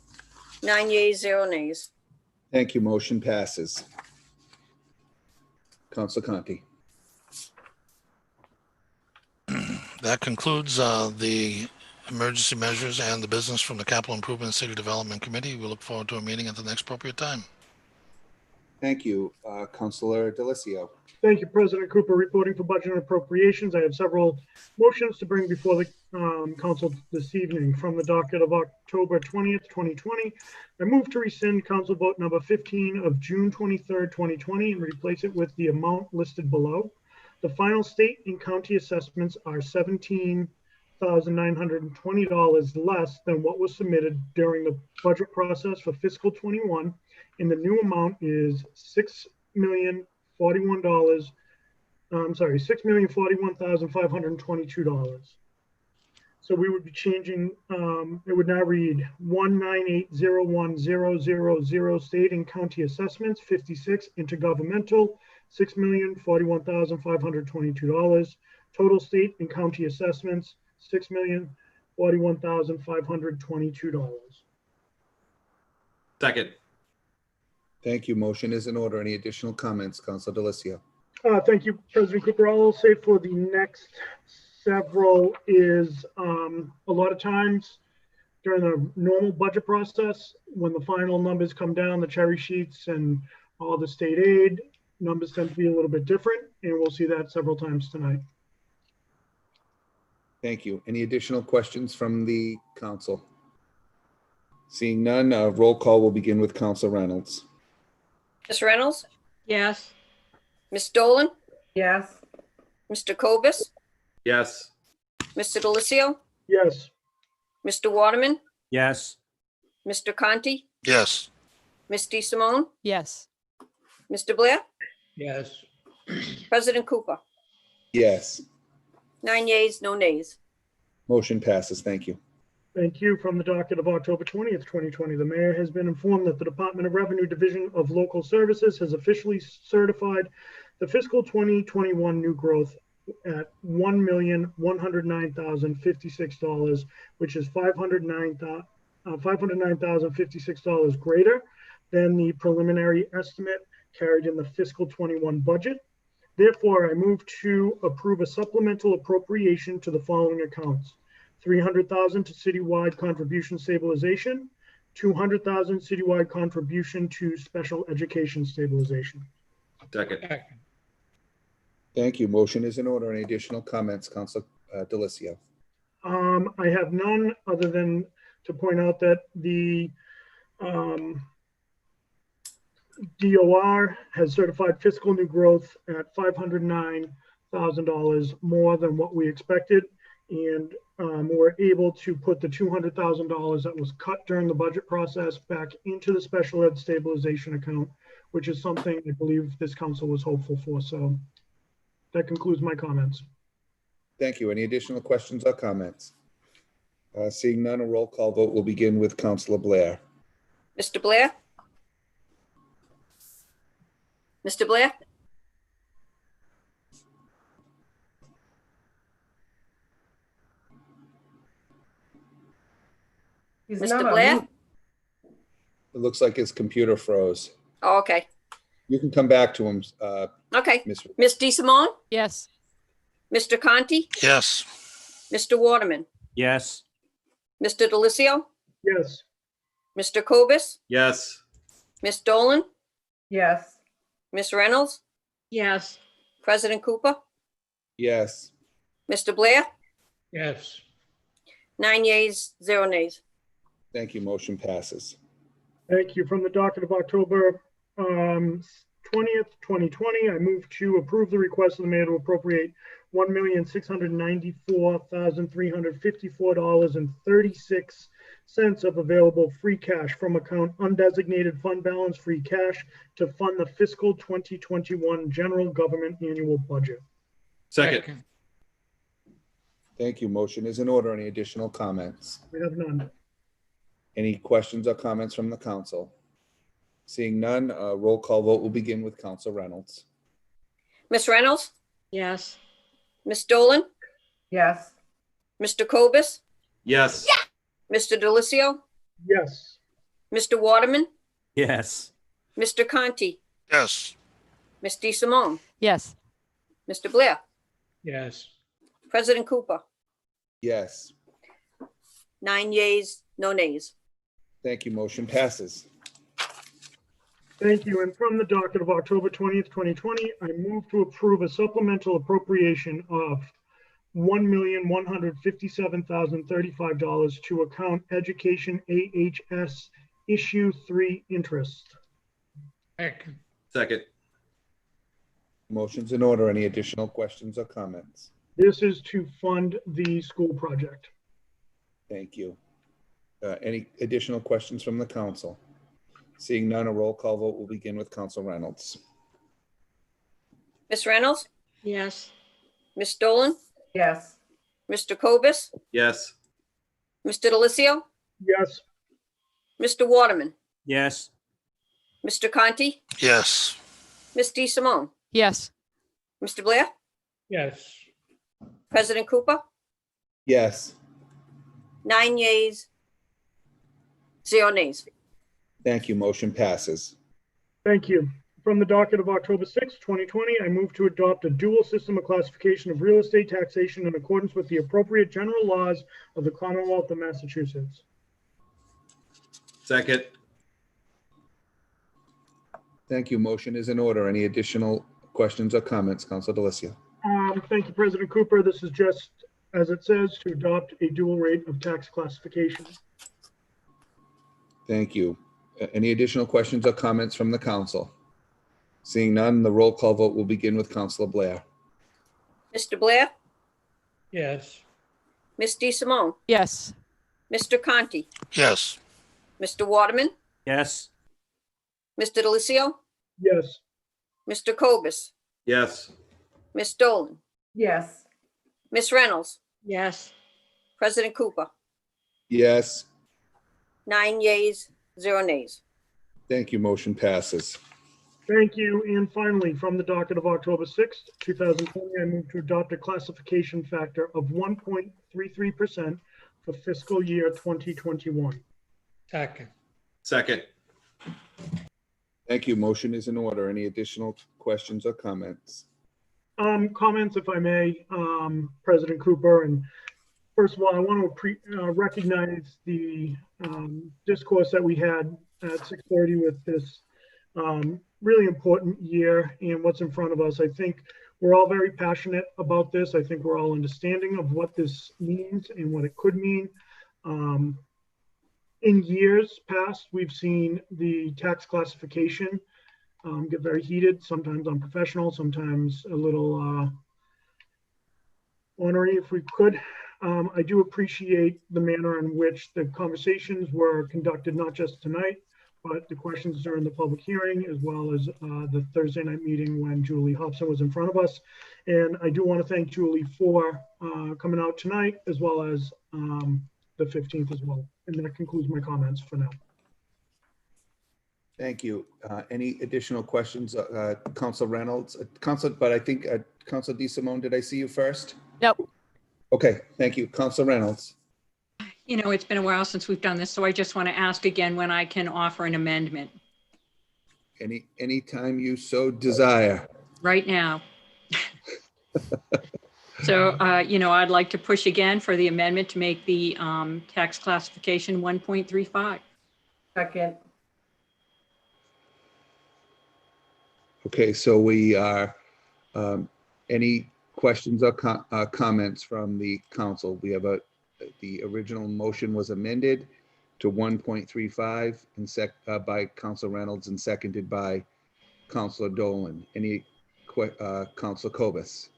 S11: 9 yeas, 0 nays.
S10: Thank you. Motion passes. Councilor Conti.
S6: that concludes the emergency measures and the business from the Capital Improvement and City Development Committee. We look forward to a meeting at the next appropriate time.
S10: Thank you. Councilor Delissio.
S1: Thank you, President Cooper. Reporting for budget and appropriations. I have several motions to bring before the council this evening. From the docket of October 20th, 2020, I move to rescind council vote number 15 of June 23rd, 2020, and replace it with the amount listed below. The final state and county assessments are $17,920 less than what was submitted during the budget process for fiscal 21, and the new amount is $6,041,522. So we would be changing, it would now read 19801,000 state and county assessments, 56 intergovernmental, $6,041,522. Total state and county assessments, $6,041,522.
S2: Second.
S1: Thank
S10: you. Motion is in order. Any additional comments, Councilor Delissio?
S1: Thank you, President Cooper. All I'll say for the next several is a lot of times during the normal budget process, when the final numbers come down, the cherry sheets and all the state aid numbers tend to be a little bit different, and we'll see that several times tonight.
S10: Thank you. Any additional questions from the council? Seeing none, roll call will begin with Councilor Reynolds.
S11: Ms. Reynolds,
S8: Yes.
S11: Ms. Dolan,
S7: Yes.
S11: Mr. Cobus,
S2: Yes.
S11: Mr. Delissio,
S1: Yes.
S11: Mr. Waterman,
S3: Yes.
S11: Mr. Conti,
S6: Yes,
S11: Ms. DeSimone,
S9: Yes.
S11: Mr. Blair,
S5: yes,
S11: President Cooper,
S10: Yes.
S11: 9 yeas, no nays.
S10: Motion passes. Thank you.
S1: Thank you. From the docket of October 20th, 2020, the mayor has been informed that the Department of Revenue Division of Local Services has officially certified the fiscal 2021 new growth at $1,109,056, which is $509,056 greater than the preliminary estimate carried in the fiscal 21 budget. Therefore, I move to approve a supplemental appropriation to the following accounts: $300,000 to citywide contribution stabilization, $200,000 citywide contribution to special education stabilization.
S2: Second.
S5: second,
S10: Thank you. Motion is in order. Any additional comments, Councilor Delissio?
S1: I have none other than to point out that the DOR has certified fiscal new growth at $509,000 more than what we expected. And we're able to put the $200,000 that was cut during the budget process back into the special ed stabilization account, which is something I believe this council was hopeful for. So that concludes my comments.
S10: Thank you. Any additional questions or comments? Seeing none, a roll call vote will begin with Councilor Blair.
S11: Mr. Blair? Mr. Blair?
S7: He's
S11: Mr.
S7: not on
S11: Blair?
S7: mute.
S10: It looks like his computer froze.
S11: Oh, okay.
S10: You can come back to him,
S11: Okay.
S10: Ms.
S11: Ms. DeSimone,
S9: Yes.
S11: Mr. Conti,
S6: Yes.
S11: Mr. Waterman,
S3: Yes.
S11: Mr. Delicio,
S1: Yes.
S11: Mr. Cobus,
S2: Yes.
S11: Ms. Dolan,
S7: yes,
S11: Ms. Reynolds,
S8: yes,
S11: President Cooper,
S10: Yes.
S11: Mr. Blair,
S5: yes,
S11: 9 yeas, 0 nays.
S10: Thank you. Motion passes.
S1: Thank you. From the docket of October 20th, 2020, I move to approve the request of the mayor to appropriate $1,694,354.36 of available free cash from account undesignated fund balance free cash to fund the fiscal 2021 general government annual budget.
S2: Second.
S10: Thank you. Motion is in order. Any additional comments?
S1: We have none.
S10: Any questions or comments from the council? Seeing none, roll call vote will begin with Council Reynolds.
S11: Ms. Reynolds,
S8: yes,
S11: Ms. Dolan,
S7: yes,
S11: Mr. Cobus,
S2: Yes.
S11: Mr. Delicio,
S1: Yes.
S11: Mr. Waterman,
S3: Yes.
S11: Mr. Conti,
S6: Yes.
S11: Ms. DeSimone,
S9: Yes.
S11: Mr. Blair,
S5: yes,
S11: President Cooper,
S10: Yes.
S11: 9 yeas, no nays.
S10: Thank you. Motion passes.
S1: Thank you. And from the docket of October 20th, 2020, I move to approve a supplemental appropriation of $1,157,035 to account education AHS issue 3 interest.
S5: second,
S2: Second.
S10: Motion's in order. Any additional questions or comments?
S1: This is to fund the school project.
S10: Thank you. Any additional questions from the council? Seeing none, a roll call vote will begin with Council Reynolds.
S11: Ms. Reynolds,
S8: yes,
S11: Ms. Dolan,
S7: yes,
S11: Mr. Cobus,
S2: Yes.
S11: Mr. Delicio,
S1: Yes.
S11: Mr. Waterman,
S3: Yes.
S11: Mr. Conti,
S6: Yes.
S11: Ms. DeSimone,
S9: Yes.
S11: Mr. Blair,
S5: yes,
S11: President Cooper,
S10: Yes.
S11: 9 yeas, 0 nays.
S10: Thank you. Motion passes.
S1: Thank you. From the docket of October 6th, 2020, I move to adopt a dual system of classification of real estate taxation in accordance with the appropriate general laws of the Commonwealth of Massachusetts.
S2: Second.
S10: Thank you. Motion is in order. Any additional questions or comments? Council Delicio.
S1: Thank you, President Cooper. This is just, as it says, to adopt a dual rate of tax classification.
S10: Thank you. Any additional questions or comments from the council? Seeing none, the roll call vote will begin with Councilor Blair.
S11: Mr. Blair,
S5: yes,
S11: Ms. DeSimone,
S9: Yes.
S11: Mr. Conti,
S6: Yes.
S11: Mr. Waterman,
S3: Yes.
S11: Mr. Delicio,
S1: Yes.
S11: Mr. Cobus,
S2: Yes.
S11: Ms. Dolan,
S7: yes,
S11: Ms. Reynolds,
S8: yes,
S11: President Cooper,
S10: Yes.
S11: 9 yeas, 0 nays.
S10: Thank you. Motion passes.
S1: Thank you. And finally, from the docket of October 6th, 2020, I move to adopt a classification factor of 1.33% for fiscal year 2021.
S5: second,
S2: Second.
S10: Thank you. Motion is in order. Any additional questions or comments?
S1: Comments, if I may, President Cooper. And first of all, I want to recognize the discourse that we had at 6:30 with this really important year and what's in front of us. I think we're all very passionate about this. I think we're all understanding of what this means and what it could mean. In years past, we've seen the tax classification get very heated, sometimes unprofessional, sometimes a little ornery, if we could. I do appreciate the manner in which the conversations were conducted, not just tonight, but the questions during the public hearing, as well as the Thursday night meeting when Julie Hobson was in front of us. And I do want to thank Julie for coming out tonight, as well as the 15th as well. And that concludes my comments for now.
S10: Thank you. Any additional questions? Council Reynolds, but I think Council DeSimone, did I see you first?
S9: Nope.
S10: Okay, thank you. Council Reynolds.
S8: You know, it's been a while since we've done this, so I just want to ask again when I can offer an amendment
S10: Anytime you so desire.
S8: right now. So, you know, I'd like to push again for the amendment to make the tax classification 1.35.
S7: Second,
S10: Okay, so we are, any questions or comments from the council? We have the original motion was amended to 1.35 and by Council Reynolds and seconded by Councilor Dolan. Any Councilor Cobus?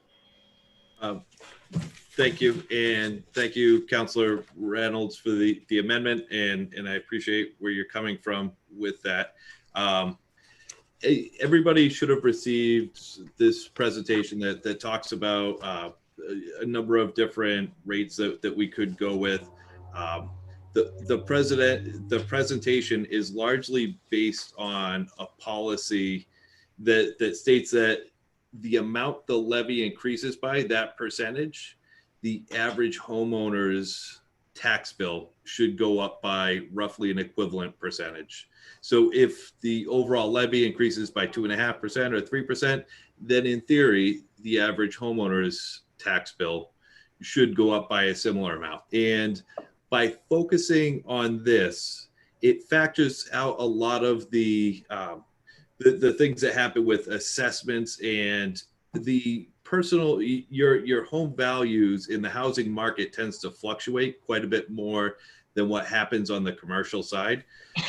S2: Thank you, and thank you, Councilor Reynolds, for the amendment, and I appreciate where you're coming from with that. Everybody should have received this presentation that talks about a number of different rates that we could go with. The presentation is largely based on a policy that states that the amount the levy increases by, that percentage, the average homeowner's tax bill should go up by roughly an equivalent percentage. So if the overall levy increases by 2.5% or 3%, then in theory, the average homeowner's tax bill should go up by a similar amount. And by focusing on this, it factors out a lot of the things that happen with assessments and the personal, your home values in the housing market tends to fluctuate quite a bit more than what happens on the commercial side.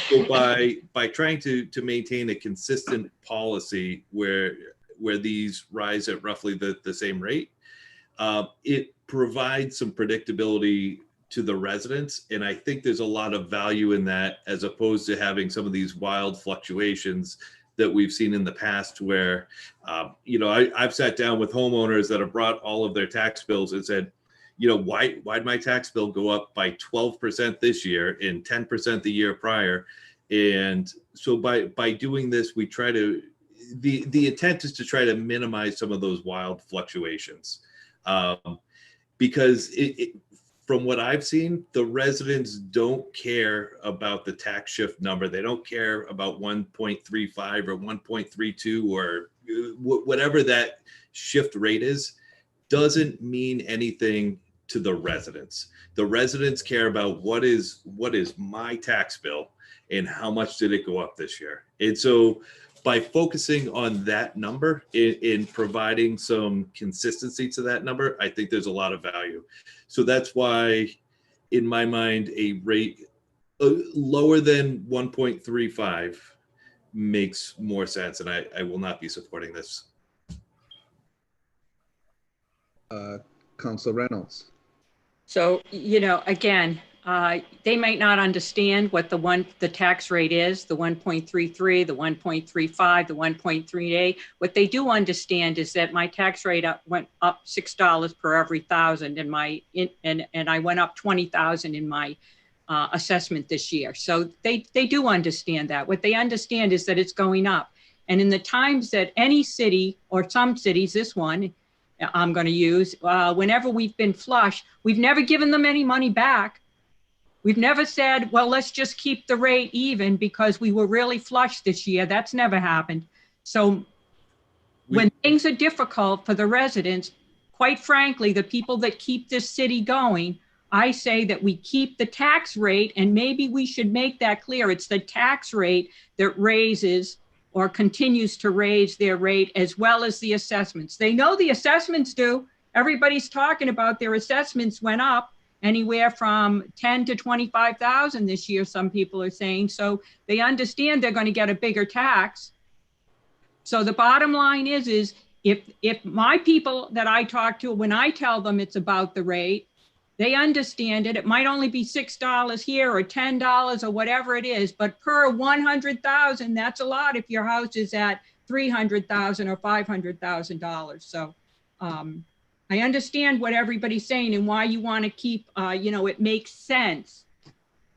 S2: So by trying to maintain a consistent policy where these rise at roughly the same rate, it provides some predictability to the residents. And I think there's a lot of value in that, as opposed to having some of these wild fluctuations that we've seen in the past where, you know, I've sat down with homeowners that have brought all of their tax bills and said, you know, why'd my tax bill go up by 12% this year and 10% the year prior? And so by doing this, we try to, the intent is to try to minimize some of those wild fluctuations. Because from what I've seen, the residents don't care about the tax shift number. They don't care about 1.35 or 1.32 or whatever that shift rate is. Doesn't mean anything to the residents. The residents care about what is my tax bill and how much did it go up this year. And so by focusing on that number in providing some consistency to that number, I think there's a lot of value. So that's why, in my mind, a rate lower than 1.35 makes more sense, and I will not be supporting this.
S10: Councilor Reynolds.
S8: So, you know, again, they might not understand what the tax rate is, the 1.33, the 1.35, the 1.38. What they do understand is that my tax rate went up $6 per every thousand, and I went up 20,000 in my assessment this year. So they do understand that. What they understand is that it's going up. And in the times that any city or some cities, this one I'm going to use, whenever we've been flush, we've never given them any money back. We've never said, well, let's just keep the rate even because we were really flush this year. That's never happened. So when things are difficult for the residents, quite frankly, the people that keep this city going, I say that we keep the tax rate, and maybe we should make that clear. It's the tax rate that raises or continues to raise their rate, as well as the assessments. They know the assessments do. Everybody's talking about their assessments went up anywhere from 10 to 25,000 this year, some people are saying. So they understand they're going to get a bigger tax. So the bottom line is if my people that I talk to, when I tell them it's about the rate, they understand it. It might only be $6 here or $10 or whatever it is, but per 100,000, that's a lot if your house is at $300,000 or $500,000. So I understand what everybody's saying and why you want to keep, you know, it makes sense,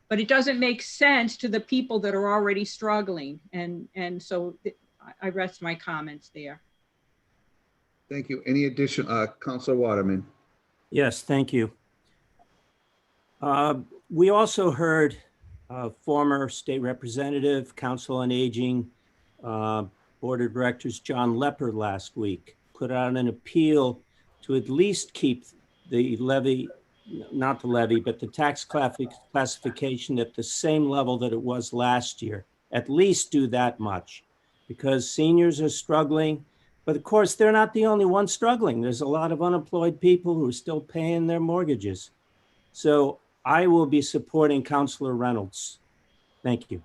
S8: but it doesn't make sense to the people that are already struggling. And so I rest my comments there.
S10: Thank you. Any additional, Councilor Waterman?
S3: Yes, thank you. We also heard former state representative, council on aging, board of directors John Lepper last week put out an appeal to at least keep the levy, not the levy, but the tax classification at the same level that it was last year. At least do that much, because seniors are struggling. But of course, they're not the only ones struggling. There's a lot of unemployed people who are still paying their mortgages. So I will be supporting Councilor Reynolds. Thank you.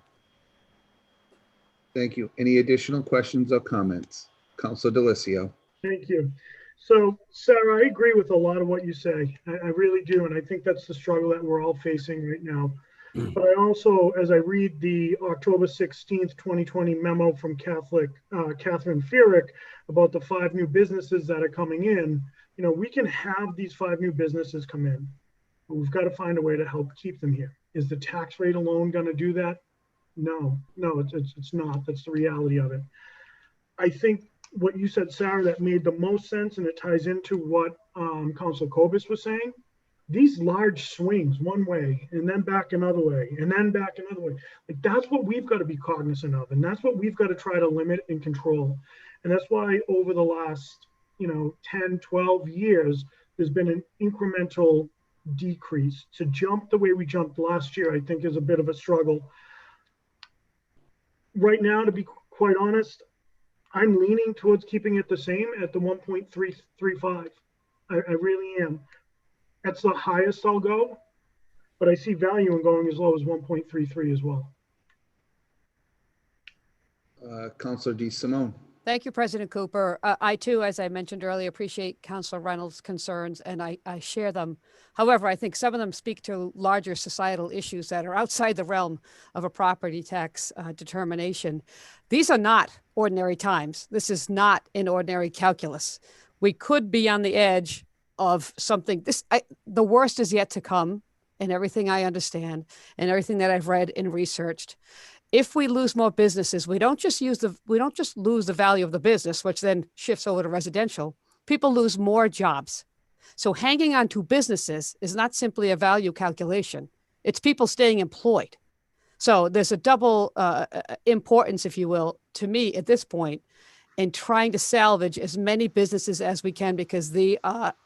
S10: Thank you. Any additional questions or comments? Councilor Delicio.
S1: Thank you. So, Sarah, I agree with a lot of what you say. I really do. And I think that's the struggle that we're all facing right now. But I also, as I read the October 16th, 2020 memo from Catherine Fierick about the 5 new businesses that are coming in, you know, we can have these 5 new businesses come in, but we've got to find a way to help keep them here. Is the tax rate alone going to do that? No, it's not. That's the reality of it. I think what you said, Sarah, that made the most sense, and it ties into what Councilor Kobus was saying. These large swings one way and then back another way and then back another way, like that's what we've got to be cognizant of, and that's what we've got to try to limit and control. And that's why over the last 10 12 years there's been an incremental decrease. To jump the way we jumped last year, I think, is a bit of a struggle right now. To be quite honest, I'm leaning towards keeping it the same at the 1.335. I really am. That's the highest I'll go, but I see value in going as low as 1.33 as well.
S10: Councilor DeSimone.
S9: Thank you, President Cooper. I too, as I mentioned earlier, appreciate Councilor Reynolds' concerns, and I share them. However, I think some of them speak to larger societal issues that are outside the realm of a property tax determination. These are not ordinary times. This is not in ordinary calculus. We could be on the edge of something. The worst is yet to come, in everything I understand and everything that I've read and researched. If we lose more businesses, we don't just lose the value of the business, which then shifts over to residential. People lose more jobs. So hanging on to businesses is not simply a value calculation. It's people staying employed. So there's a double importance, if you will, to me at this point, in trying to salvage as many businesses as we can, because the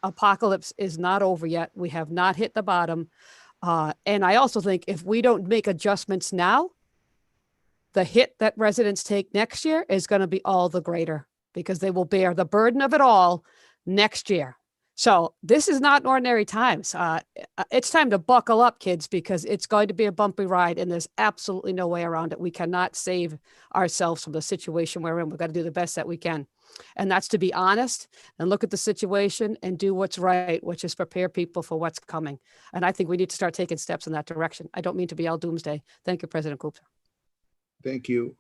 S9: apocalypse is not over yet. We have not hit the bottom. And I also think if we don't make adjustments now, the hit that residents take next year is going to be all the greater, because they will bear the burden of it all next year. So this is not ordinary times. It's time to buckle up, kids, because it's going to be a bumpy ride, and there's absolutely no way around it. We cannot save ourselves from the situation we're in. We've got to do the best that we can. And that's to be honest and look at the situation and do what's right, which is prepare people for what's coming. And I think we need to start taking steps in that direction. I don't mean to be all doomsday. Thank you, President Cooper.
S10: Thank you.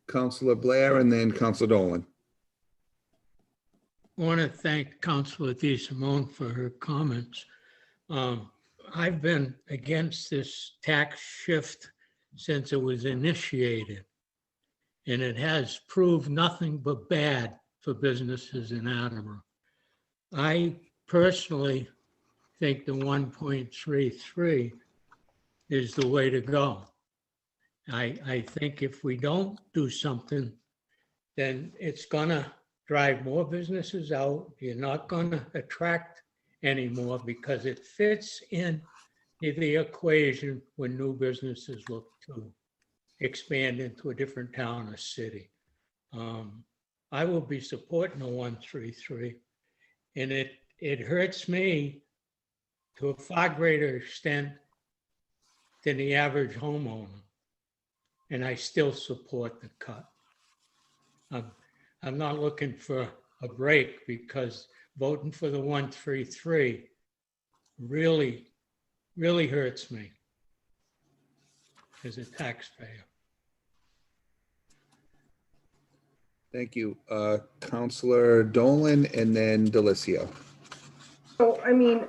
S10: Councilor Blair and then Councilor Dolan.
S5: I want to thank Councilor DeSimone for her comments. I've been against this tax shift since it was initiated, and it has proved nothing but bad for businesses in Attleboro. I personally think the 1.33 is the way to go. I think if we don't do something, then it's gonna drive more businesses out. You're not gonna attract anymore, because it fits in the equation when new businesses look to expand into a different town or city. I will be supporting the 133, and it hurts me to a far greater extent than the average homeowner, and I still support the cut. I'm not looking for a break, because voting for the 133 really, really hurts me as a taxpayer.
S10: Thank you. Councilor Dolan and then Delicio.
S7: So, I mean,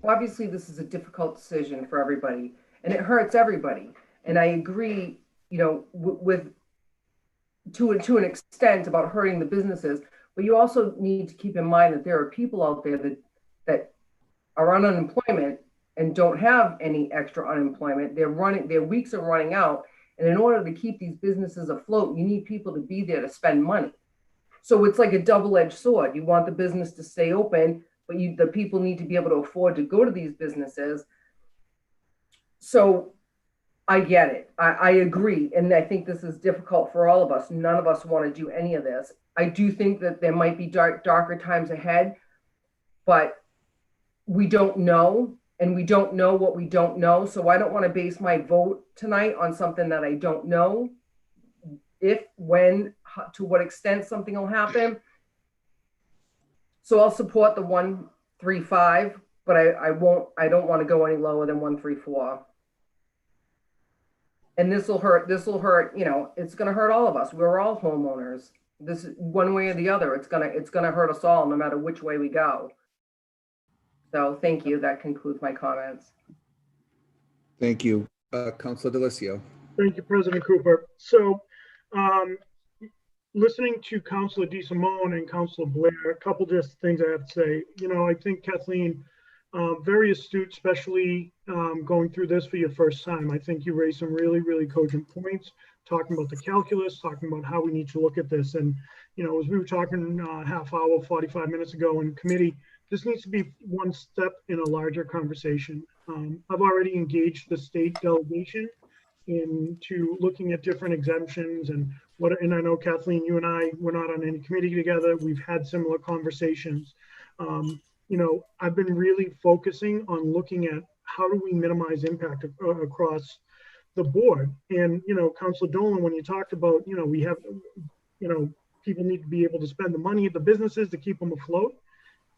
S7: obviously this is a difficult decision for everybody, and it hurts everybody. And I agree, with to an extent about hurting the businesses, but you also need to keep in mind that there are people out there that are on unemployment and don't have any extra unemployment. Their weeks are running out. And in order to keep these businesses afloat, you need people to be there to spend money. So it's like a double-edged sword. You want the business to stay open, but the people need to be able to afford to go to these businesses. So I get it. I agree. And I think this is difficult for all of us. None of us want to do any of this. I do think that there might be darker times ahead, but we don't know, and we don't know what we don't know. So I don't want to base my vote tonight on something that I don't know. If, when, to what extent something will happen. So I'll support the 135, but I don't want to go any lower than 134. And this will hurt, it's going to hurt all of us. We're all homeowners. This, one way or the other, it's going to hurt us all, no matter which way we go. So thank you. That concludes my comments.
S10: Thank you. Councilor Delissio.
S1: Thank you, President Cooper. So listening to Councilor DeSimone and Councilor Blair, a couple just things I have to say. I think Kathleen, very astute, especially going through this for your first time. I think you raised some really, really cogent points, talking about the calculus, talking about how we need to look at this. And, as we were talking half hour, 45 minutes ago in committee, this needs to be one step in a larger conversation. I've already engaged the state delegation into looking at different exemptions and I know Kathleen, you and I, we're not on any committee together. We've had similar conversations. I've been really focusing on looking at how do we minimize impact across the board. And, Councilor Dolan, when you talked about, we have, people need to be able to spend the money at the businesses to keep them afloat.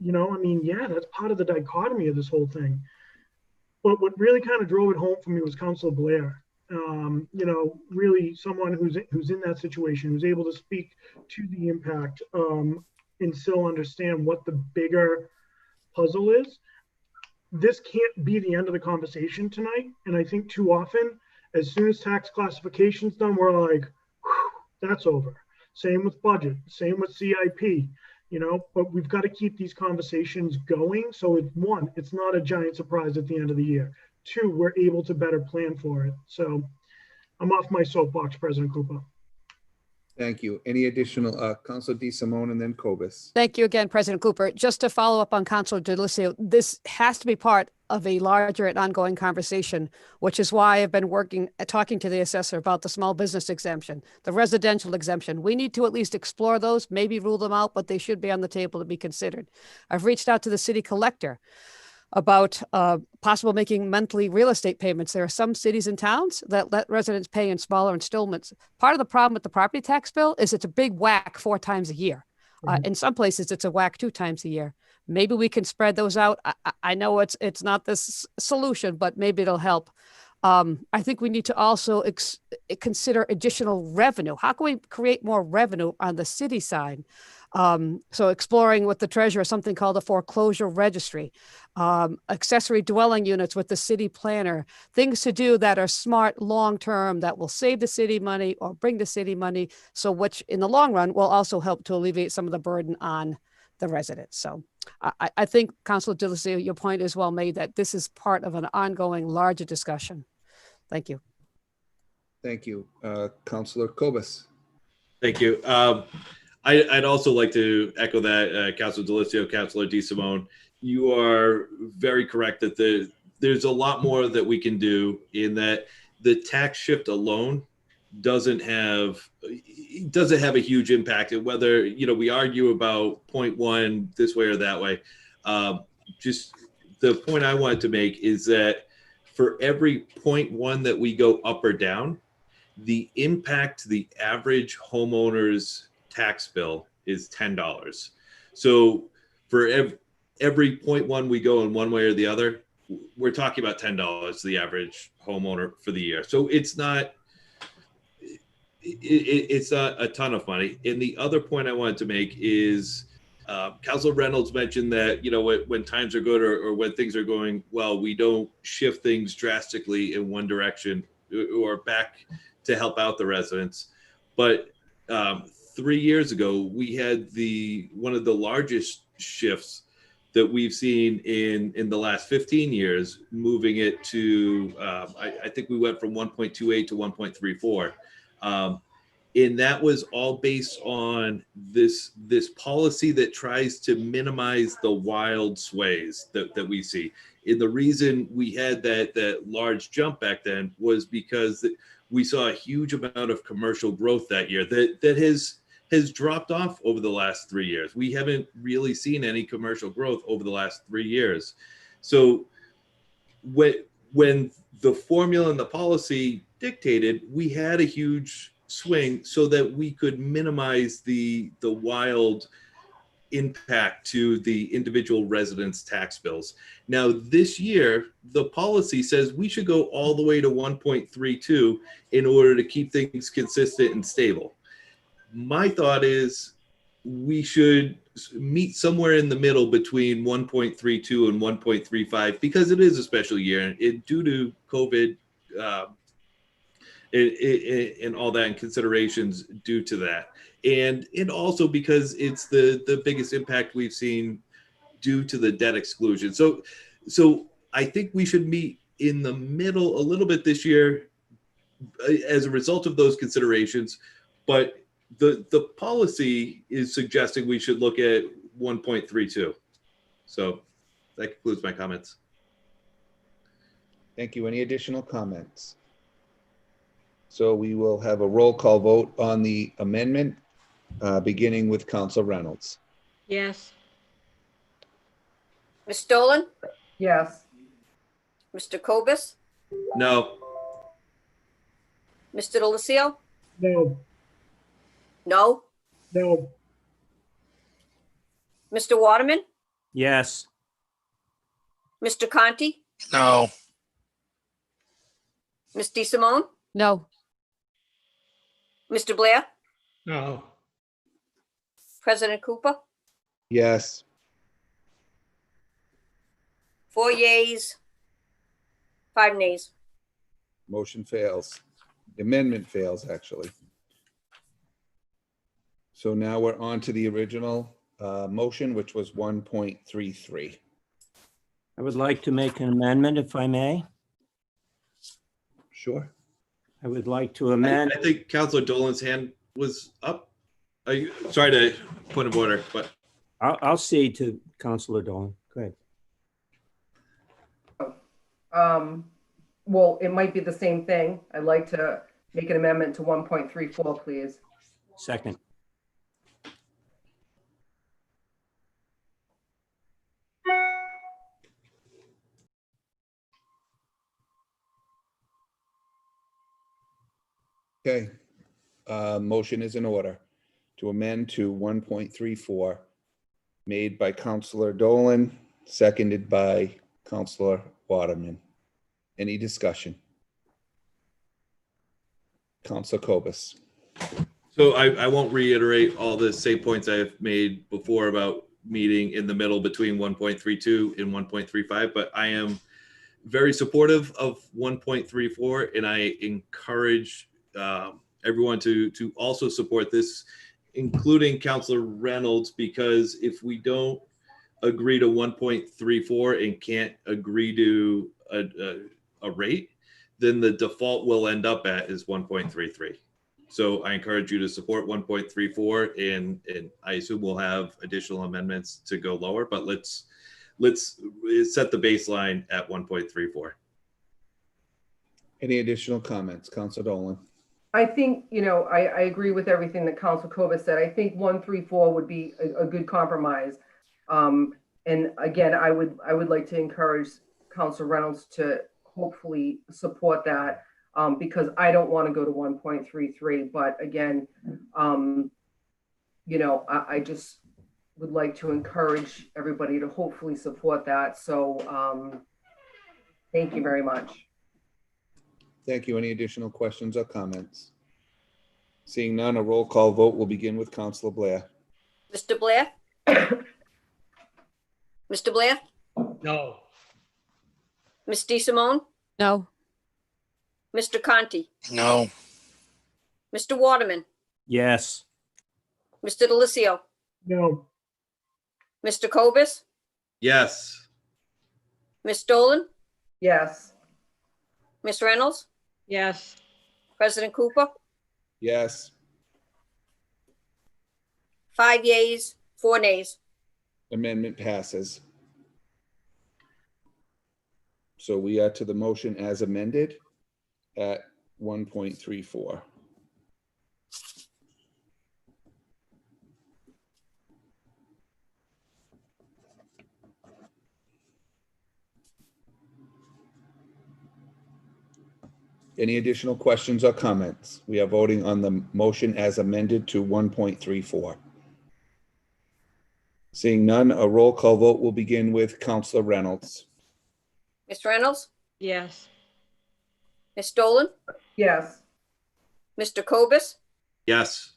S1: Yeah, that's part of the dichotomy of this whole thing. But what really kind of drove it home for me was Councilor Blair. Really someone who's in that situation, who's able to speak to the impact and still understand what the bigger puzzle is. This can't be the end of the conversation tonight. And I think too often, as soon as tax classification's done, we're like, that's over. Same with budget, same with CIP. But we've got to keep these conversations going. So it's not a giant surprise at the end of the year. 2, we're able to better plan for it. So I'm off my soapbox, President Cooper.
S10: Thank you. Any additional, Councilor DeSimone and then Kobus.
S9: Thank you again, President Cooper. Just to follow up on Councilor Delissio, this has to be part of a larger and ongoing conversation, which is why I've been talking to the assessor about the small business exemption, the residential exemption. We need to at least explore those, maybe rule them out, but they should be on the table to be considered. I've reached out to the city collector about possible making monthly real estate payments. There are some cities and towns that let residents pay in smaller installments. Part of the problem with the property tax bill is it's a big whack 4 times a year. In some places, it's a whack 2 times a year. Maybe we can spread those out. I know it's not this solution, but maybe it'll help. I think we need to also consider additional revenue. How can we create more revenue on the city side? So exploring with the treasurer something called a foreclosure registry, accessory dwelling units with the city planner, things to do that are smart long-term that will save the city money or bring the city money. So which in the long run will also help to alleviate some of the burden on the residents. So I think Councilor Delissio, your point is well made that this is part of an ongoing larger discussion. Thank you.
S10: Thank you. Councilor Kobus.
S2: Thank you. I'd also like to echo that, Councilor Delissio, Councilor DeSimone. You are very correct that there's a lot more that we can do in that the tax shift alone doesn't have a huge impact. And whether, we argue about 0.1 this way or that way. Just the point I wanted to make is that for every 0.1 that we go up or down, the impact to the average homeowner's tax bill is $10. So for every 0.1 we go in one way or the other, we're talking about $10 to the average homeowner for the year. So it's not a ton of money. And the other point I wanted to make is Councilor Reynolds mentioned that, when times are good or when things are going well, we don't shift things drastically in one direction or back to help out the residents. But 3 years ago, we had one of the largest shifts that we've seen in the last 15 years, moving it to, I think we went from 1.28 to 1.34. And that was all based on this policy that tries to minimize the wild sways that we see. And the reason we had that large jump back then was because we saw a huge amount of commercial growth that year that has dropped off over the last 3 years. We haven't really seen any commercial growth over the last 3 years. So when the formula and the policy dictated, we had a huge swing so that we could minimize the wild impact to the individual residents' tax bills. Now, this year, the policy says we should go all the way to 1.32 in order to keep things consistent and stable. My thought is we should meet somewhere in the middle between 1.32 and 1.35 because it is a special year and due to COVID and all that and considerations due to that. And also because it's the biggest impact we've seen due to the debt exclusion. So I think we should meet in the middle a little bit this year as a result of those considerations. But the policy is suggesting we should look at 1.32. So that concludes my comments.
S10: Thank you. Any additional comments? So we will have a roll call vote on the amendment, beginning with Council Reynolds.
S8: Yes.
S11: Ms. Dolan,
S7: Yes.
S11: Mr. Cobus,
S2: No.
S11: Mr. Delacio,
S1: No,
S11: no,
S1: no,
S11: Mr. Waterman,
S3: Yes.
S11: Mr. Conti,
S6: No,
S11: Ms. DeSimone,
S9: No,
S11: Mr. Blair,
S5: no,
S11: President Cooper,
S10: Yes.
S11: 4 yeas, 5 nays.
S10: Motion fails. The amendment fails, actually. So now we're on to the original motion, which was 1.33.
S3: I would like to make an amendment if I may.
S10: Sure.
S3: I would like to amend.
S2: I think Councilor Dolan's hand was up. Sorry to point of order, but
S3: I'll cede to Councilor Dolan. Go ahead.
S7: Well, it might be the same thing. I'd like to make an amendment to 1.34, please.
S3: Second.
S10: Okay. Motion is in order to amend to 1.34, made by Councilor Dolan, seconded by Councilor Waterman. Any discussion? Councilor Cobus.
S2: so I won't reiterate all the same points I've made before about meeting in the middle between 1.32 and 1.35, but I am very supportive of 1.34 and I encourage everyone to also support this, including Councilor Reynolds, because if we don't agree to 1.34 and can't agree to a rate, then the default will end up at is 1.33. So I encourage you to support 1.34 and I assume we'll have additional amendments to go lower, but let's set the baseline at 1.34.
S10: Any additional comments? Councilor Dolan.
S7: I think, I agree with everything that Council Cobus said. I think 134 would be a good compromise. And again, I would like to encourage Council Reynolds to hopefully support that because I don't want to go to 1.33. But again, I just would like to encourage everybody to hopefully support that. So thank you very much.
S10: Thank you. Any additional questions or comments? Seeing none, a roll call vote will begin with Councilor Blair.
S11: Mr. Blair? Mr. Blair?
S5: no,
S11: Ms. DeSimone?
S9: no,
S11: Mr. Conti?
S6: no,
S11: Mr. Waterman?
S3: Yes.
S11: Mr. Delacio?
S1: no,
S11: Mr. Cobus?
S2: Yes.
S11: Ms. Dolan,
S7: Yes.
S11: Ms. Reynolds,
S8: Yes.
S11: President Cooper,
S10: Yes.
S11: 5 yeas, 4 nays.
S10: Amendment passes. So we are to the motion as amended at 1.34. Any additional questions or comments? We are voting on the motion as amended to 1.34. Seeing none, a roll call vote will begin with Counselor Reynolds.
S11: Ms. Reynolds,
S8: Yes.
S11: Ms. Dolan,
S7: Yes.
S11: Mr. Cobus,
S2: Yes.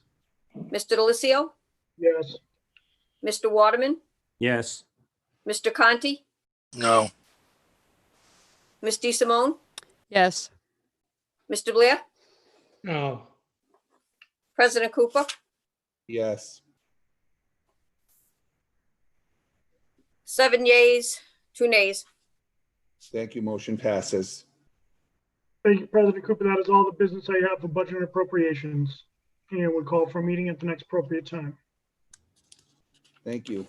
S11: Mr. Delicio,
S1: Yes.
S11: Mr. Waterman,
S3: Yes.
S11: Mr. Conti,
S6: No.
S11: Ms. DeSimone,
S9: Yes.
S11: Mr. Blair,
S5: no,
S11: President Cooper,
S10: Yes.
S11: 7 yeas, 2 nays.
S10: Thank you. Motion passes.
S1: Thank you, President Cooper. That is all the business I have for budget and appropriations. And we'll call for a meeting at the next appropriate time.
S10: Thank you.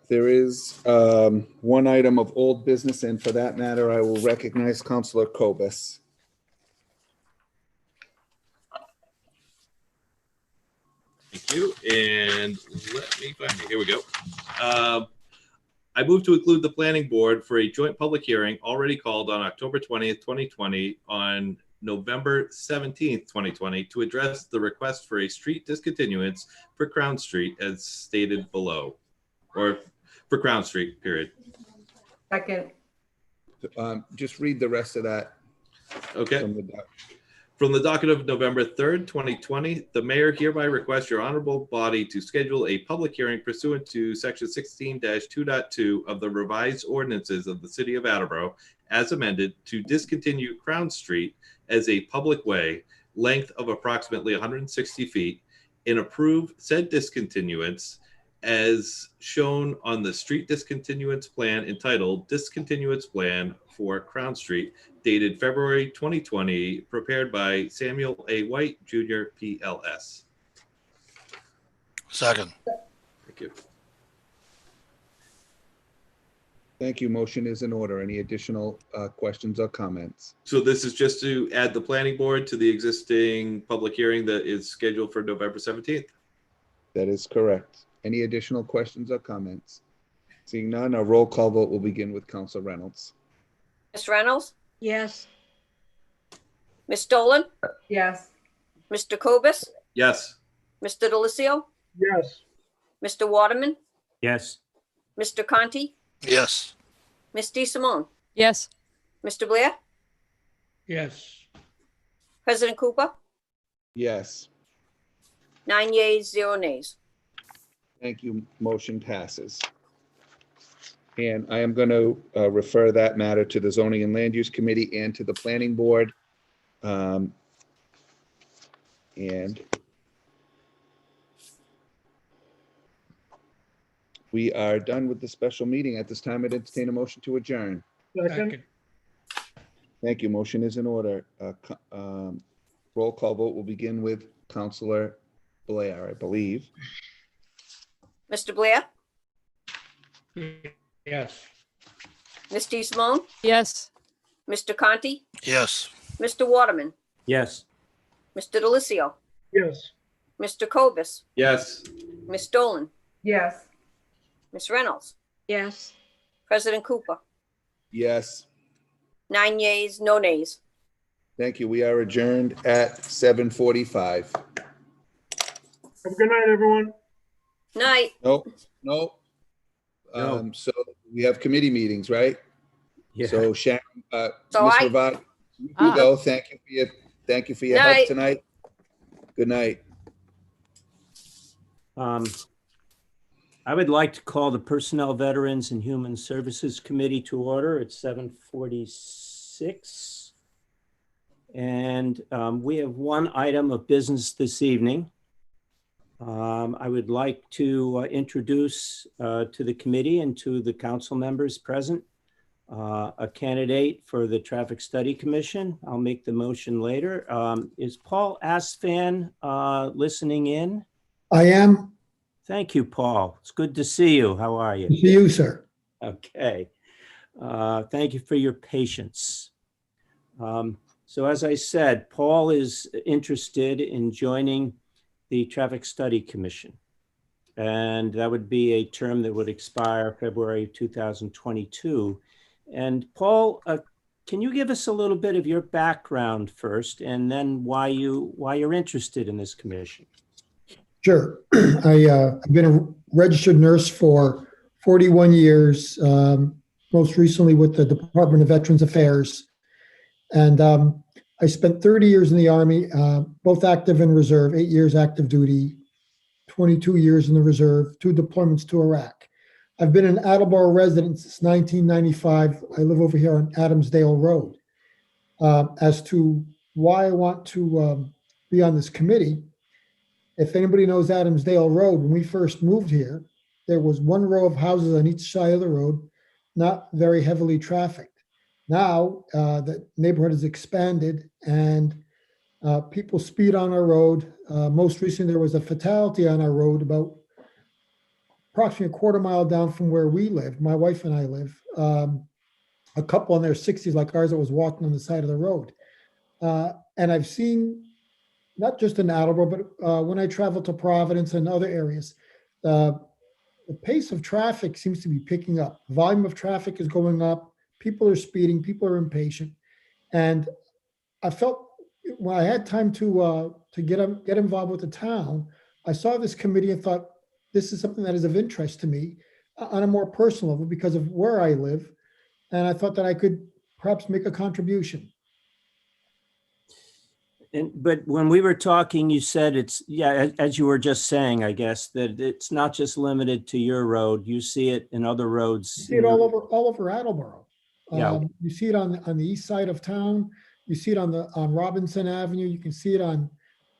S10: There is one item of old business, and for that matter, I will recognize Counselor Cobus.
S2: Thank you. And let me find it. Here we go. I move to include the planning board for a joint public hearing already called on October 20th, 2020 on November 17th, 2020 to address the request for a street discontinuance for Crown Street as stated below, or for Crown Street, period.
S7: Second.
S10: Just read the rest of that.
S2: Okay.
S10: From the doc.
S2: From the docket of November 3rd, 2020, the mayor hereby requests your honorable body to schedule a public hearing pursuant to section 16-2.2 of the revised ordinances of the city of Attleboro as amended to discontinue Crown Street as a public way, length of approximately 160 feet, and approve said discontinuance as shown on the street discontinuance plan entitled Discontinuance Plan for Crown Street, dated February 2020, prepared by Samuel A. White, Jr., PLS.
S6: Second.
S2: Thank you.
S10: Thank you. Motion is in order. Any additional questions or comments?
S2: So this is just to add the planning board to the existing public hearing that is scheduled for November 17th.
S10: That is correct. Any additional questions or comments? Seeing none, a roll call vote will begin with Counselor Reynolds.
S11: Ms. Reynolds,
S8: Yes.
S11: Ms. Dolan,
S7: Yes.
S11: Mr. Cobus,
S2: Yes.
S11: Mr. Delicio,
S1: Yes.
S11: Mr. Waterman,
S3: Yes.
S11: Mr. Conti,
S6: Yes.
S11: Ms. DeSimone,
S9: Yes.
S11: Mr. Blair,
S5: yes,
S11: President Cooper,
S10: Yes.
S11: 9 yeas, 0 nays.
S10: Thank you. Motion passes. And I am going to refer that matter to the Zoning and Land Use Committee and to the Planning Board. And we are done with the special meeting. At this time, I'd entertain a motion to adjourn.
S1: Second.
S5: second,
S10: Thank you. Motion is in order. Roll call vote will begin with Counselor Blair, I believe.
S11: Mr. Blair,
S5: yes.
S11: Ms. DeSimone,
S9: Yes.
S11: Mr. Conti,
S6: Yes.
S11: Mr. Waterman,
S3: Yes.
S11: Mr. Delicio,
S1: Yes.
S11: Mr. Cobus,
S2: Yes.
S11: Ms. Dolan,
S7: Yes.
S11: Ms. Reynolds,
S8: Yes.
S11: President Cooper,
S10: Yes.
S11: 9 yeas, no nays.
S10: Thank you. We are adjourned at 7:45.
S1: Have a good night, everyone.
S11: Night.
S10: Nope.
S3: No.
S10: So we have committee meetings, right?
S3: Yeah.
S10: So Sharon, Ms.
S11: So I-
S10: Ravad, you
S9: Ah.
S10: go. Thank you for your help
S11: Night.
S10: tonight. Good night.
S3: I would like to call the Personnel, Veterans, and Human Services Committee to order at 7:46. And we have one item of business this evening. I would like to introduce to the committee and to the council members present a candidate for the Traffic Study Commission. I'll make the motion later. Is Paul Asfan listening in?
S12: I am.
S3: Thank you, Paul. It's good to see you. How are you?
S12: See you, sir.
S3: Okay. Thank you for your patience. So as I said, Paul is interested in joining the Traffic Study Commission. And that would be a term that would expire February 2022. And Paul, can you give us a little bit of your background first, and then why you're interested in this commission?
S12: Sure. I've been a registered nurse for 41 years, most recently with the Department of Veterans Affairs. And I spent 30 years in the Army, both active and reserve, 8 years active duty, 22 years in the reserve, 2 deployments to Iraq. I've been an Attleboro resident since 1995. I live over here on Adamsdale Road. As to why I want to be on this committee, if anybody knows Adamsdale Road, when we first moved here, there was one row of houses on each side of the road, not very heavily trafficked. Now, the neighborhood has expanded and people speed on our road. Most recently, there was a fatality on our road about approximately a quarter mile down from where we live, my wife and I live. A couple in their 60s like ours that was walking on the side of the road. And I've seen, not just in Attleboro, but when I travel to Providence and other areas, the pace of traffic seems to be picking up. Volume of traffic is going up. People are speeding. People are impatient. And I felt when I had time to get involved with the town, I saw this committee and thought, this is something that is of interest to me on a more personal level because of where I live. And I thought that I could perhaps make a contribution.
S3: But when we were talking, you said it's, yeah, as you were just saying, I guess, that it's not just limited to your road. You see it in other roads.
S12: You see it all over Attleboro.
S3: Yeah.
S12: You see it on the east side of town. You see it on Robinson Avenue. You can see it on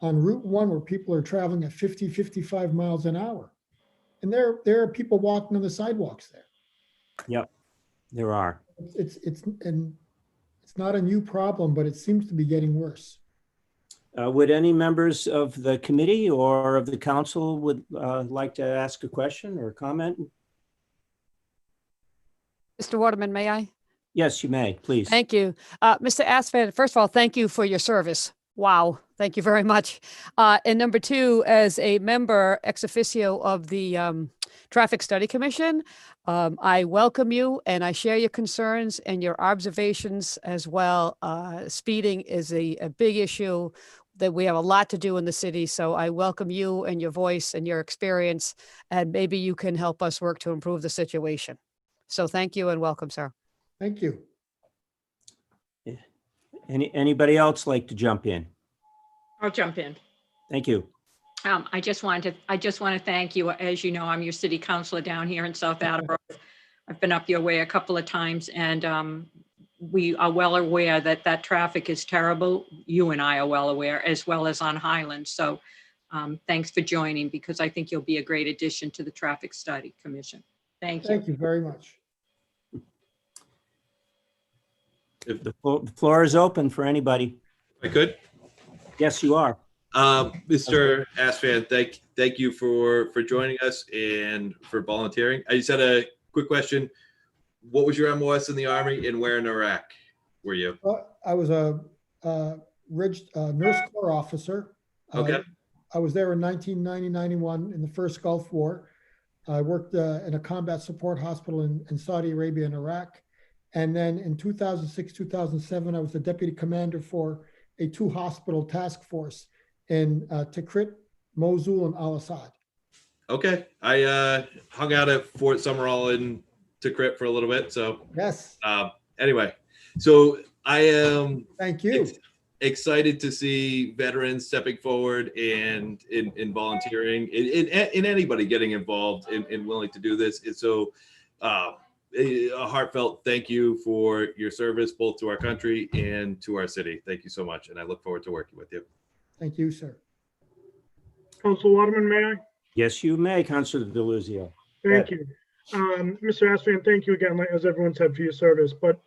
S12: Route 1 where people are traveling at 50, 55 miles an hour. And there are people walking on the sidewalks there.
S3: Yep, there are.
S12: It's not a new problem, but it seems to be getting worse.
S3: Would any members of the committee or of the council would like to ask a question or comment?
S9: Mr. Waterman, may I?
S3: Yes, you may, please.
S9: Thank you. Mr. Asfan, first of all, thank you for your service. Wow. Thank you very much. And number two, as a member ex officio of the Traffic Study Commission, I welcome you and I share your concerns and your observations as well. Speeding is a big issue that we have a lot to do in the city. So I welcome you and your voice and your experience, and maybe you can help us work to improve the situation. So thank you and welcome, sir.
S12: Thank you.
S3: Anybody else like to jump in?
S8: I'll jump in.
S3: Thank you.
S8: I just want to thank you. As you know, I'm your city councilor down here in South Attleboro. I've been up your way a couple of times, and we are well aware that traffic is terrible. You and I are well aware, as well as on Highland. So thanks for joining, because I think you'll be a great addition to the Traffic Study Commission. Thank you.
S12: Thank you very much.
S2: If
S3: The floor is open for anybody.
S2: I could.
S3: Yes, you are.
S2: Mr. Asfan, thank you for joining us and for volunteering. I just had a quick question. What was your MOS in the Army and where in Iraq were you?
S12: I was a nurse corps officer.
S2: Okay.
S12: I was there in 1990-91 in the first Gulf War. I worked in a combat support hospital in Saudi Arabia and Iraq. And then in 2006-2007, I was the deputy commander for a 2-hospital task force in Tikrit, Mosul, and Al-Assad.
S2: Okay. I hung out at Fort Summerall in Tikrit for a little bit. So
S12: yes.
S2: Anyway, so I am
S12: thank you.
S2: Excited to see veterans stepping forward and in volunteering, in anybody getting involved and willing to do this. And so a heartfelt thank you for your service, both to our country and to our city. Thank you so much. And I look forward to working with you.
S12: Thank you, sir.
S1: Council Waterman, may I?
S3: Yes, you may, Councilor Deluzio.
S1: Thank you. Mr. Asfian, thank you again, as everyone said, for your service, but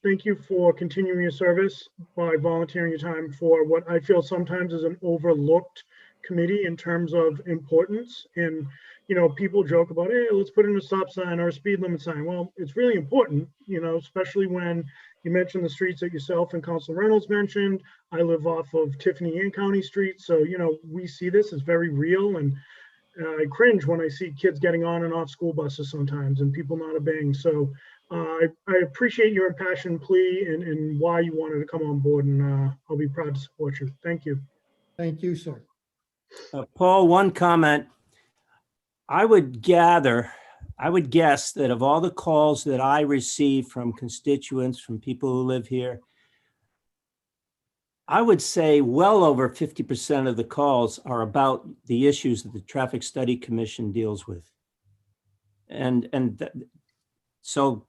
S1: thank you for continuing your service by volunteering your time for what I feel sometimes is an overlooked committee in terms of importance. And, you know, people joke about, hey, let's put in a stop sign or a speed limit sign. Well, it's really important, you know, especially when you mentioned the streets that yourself and Council Reynolds mentioned. I live off of Tiffany and County Street, so, you know, we see this as very real, and I cringe when I see kids getting on and off school buses sometimes and people not obeying. So I appreciate your impassioned plea and why you wanted to come on board, and I'll be proud to support you. Thank you.
S12: Thank you, sir.
S3: Paul, one comment. I would guess that of all the calls that I receive from constituents, from people who live here, I would say well over 50% of the calls are about the issues that the Traffic Study Commission deals with. So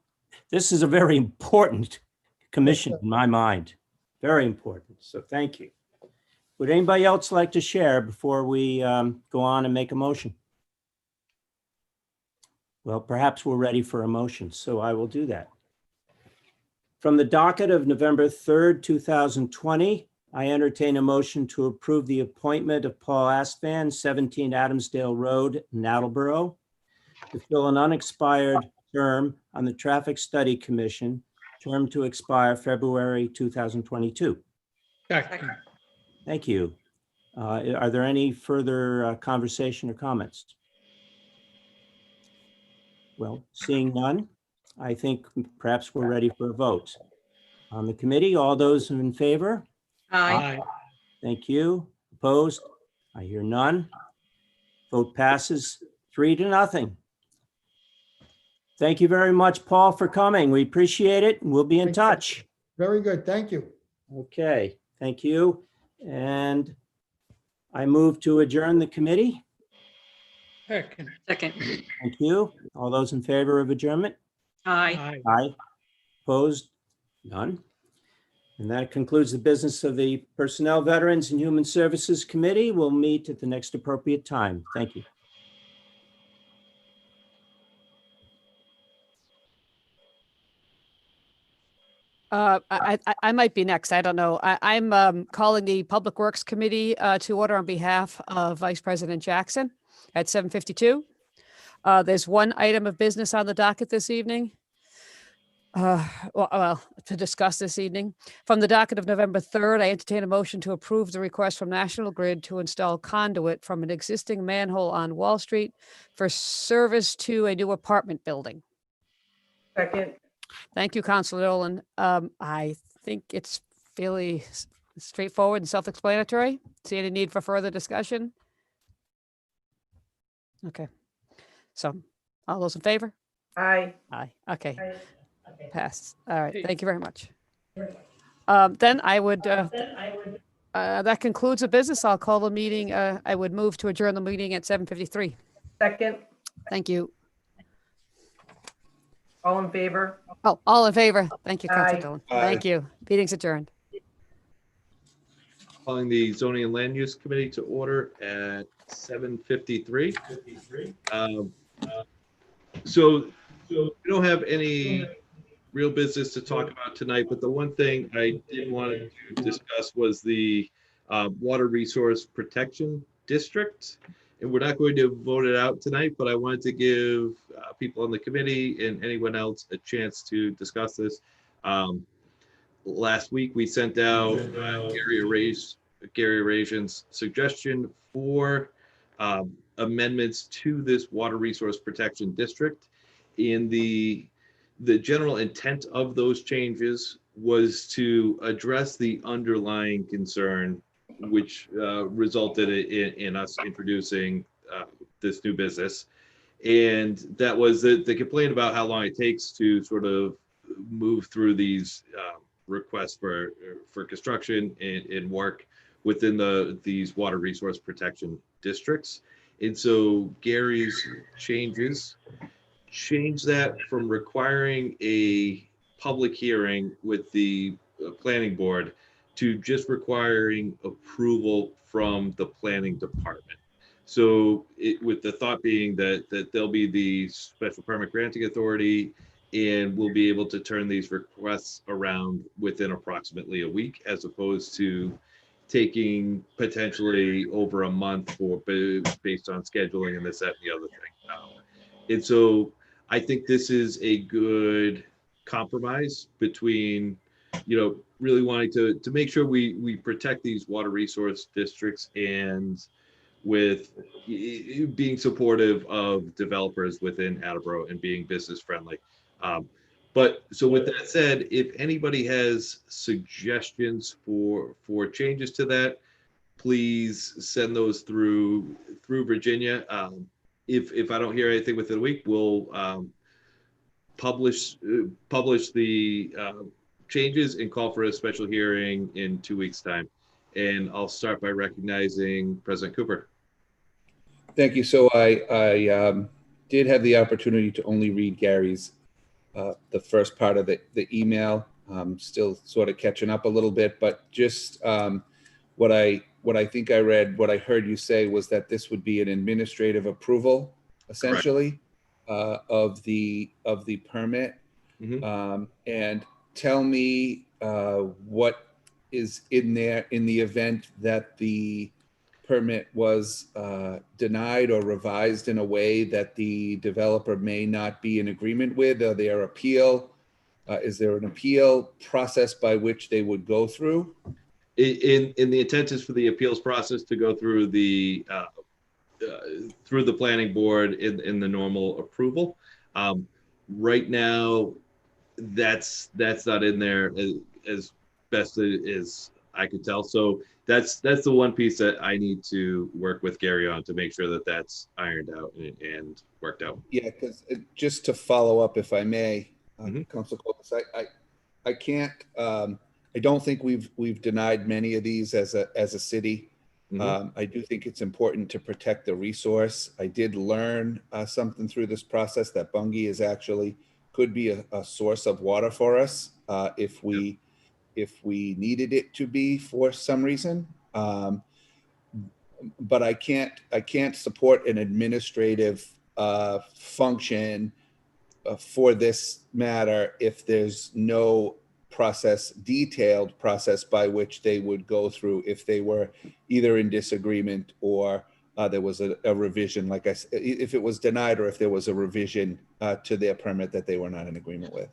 S3: this is a very important commission in my mind, very important. So thank you. Would anybody else like to share before we go on and make a motion? Well, perhaps we're ready for a motion, so I will do that. From the docket of November 3rd, 2020, I entertain a motion to approve the appointment of Paul Asfan, 17 Adamsdale Road, in Attleboro, to fill an unexpired term on the Traffic Study Commission, term to expire February 2022.
S5: Second.
S3: Thank you. Are there any further conversation or comments? Well, seeing none, I think perhaps we're ready for a vote. On the committee, all those in favor?
S8: Aye.
S3: Thank you. Opposed? I hear none. Vote passes 3-0. Thank you very much, Paul, for coming. We appreciate it. We'll be in
S12: Thank you.
S3: touch.
S12: Very good. Thank you.
S3: Okay, thank you. And I move to adjourn the committee.
S5: Second.
S8: Second.
S3: Thank you. All those in favor of adjournment?
S8: Aye.
S5: Aye.
S3: Aye. Opposed? None. And that concludes the business of the Personnel, Veterans, and Human Services Committee. We'll meet at the next appropriate time. Thank you.
S9: I might be next. I don't know. I'm calling the Public Works Committee to order on behalf of Vice President Jackson at 7:52. There's one item of business on the docket this evening. Well, to discuss this evening. From the docket of November 3rd, I entertain a motion to approve the request from National Grid to install conduit from an existing manhole on Wall Street for service to a new apartment building.
S7: Second.
S9: Thank you, Councilor Dolan. I think it's fairly straightforward and self-explanatory. See any need for further discussion? Okay. So all those in favor?
S7: Aye.
S9: Aye. Okay.
S7: Aye.
S9: Pass. All right. Thank you very much. Then I would, that concludes the business. I'll call the meeting. I would move to adjourn the meeting at 7:53.
S7: Second.
S9: Thank you.
S7: All in favor?
S9: Oh, all in favor. Thank you, Councilor
S7: Aye.
S9: Dolan.
S10: Aye.
S9: Thank you. Meeting's adjourned.
S2: Calling the Zoning and Land Use Committee to order at 7:53. So we don't have any real business to talk about tonight, but the one thing I did want to discuss was the Water Resource Protection District. And we're not going to vote it out tonight, but I wanted to give people on the committee and anyone else a chance to discuss this. Last week, we sent out Gary Arazian's suggestion for amendments to this Water Resource Protection District. In the general intent of those changes was to address the underlying concern, which resulted in us introducing this new business. And that was the complaint about how long it takes to sort of move through these requests for construction and work within these water resource protection districts. And so Gary's change that from requiring a public hearing with the planning board to just requiring approval from the planning department. So with the thought being that they'll be the special permit granting authority, and we'll be able to turn these requests around within approximately a week, as opposed to taking potentially over a month based on scheduling and this, that, and the other thing. And so I think this is a good compromise between, really wanting to make sure we protect these water resource districts, and with being supportive of developers within Attleboro and being business friendly. But so with that said, if anybody has suggestions for changes to that, please send those through Virginia. If I don't hear anything within a week, we'll publish the changes and call for a special hearing in 2 weeks' time. And I'll start by recognizing President Cooper.
S10: Thank you. So I did have the opportunity to only read Gary's the first part of the email. Still sort of catching up a little bit, but just what I think I read, what I heard you say was that this would be an administrative approval, essentially, of the permit.
S2: Mhm.
S10: And tell me what is in there in the event that the permit was denied or revised in a way that the developer may not be in agreement with, or their appeal. Is there an appeal process by which they would go through?
S2: In the intent is for the appeals process to go through the planning board in the normal approval. Right now, that's not in there as best as I could tell. So that's the one piece that I need to work with Gary on to make sure that that's ironed out and worked out.
S10: Yeah, because just to follow up, if I may,
S2: Mhm.
S10: Councilor Coltis, I can't. I don't think we've denied many of these as a city.
S2: Mhm.
S10: I do think it's important to protect the resource. I did learn something through this process that Bungie is actually could be a source of water for us if we needed it to be for some reason. But I can't support an administrative function for this matter if there's no detailed process by which they would go through if they were either in disagreement or there was a revision, like I said, if it was denied or if there was a revision to their permit that they were not in agreement with.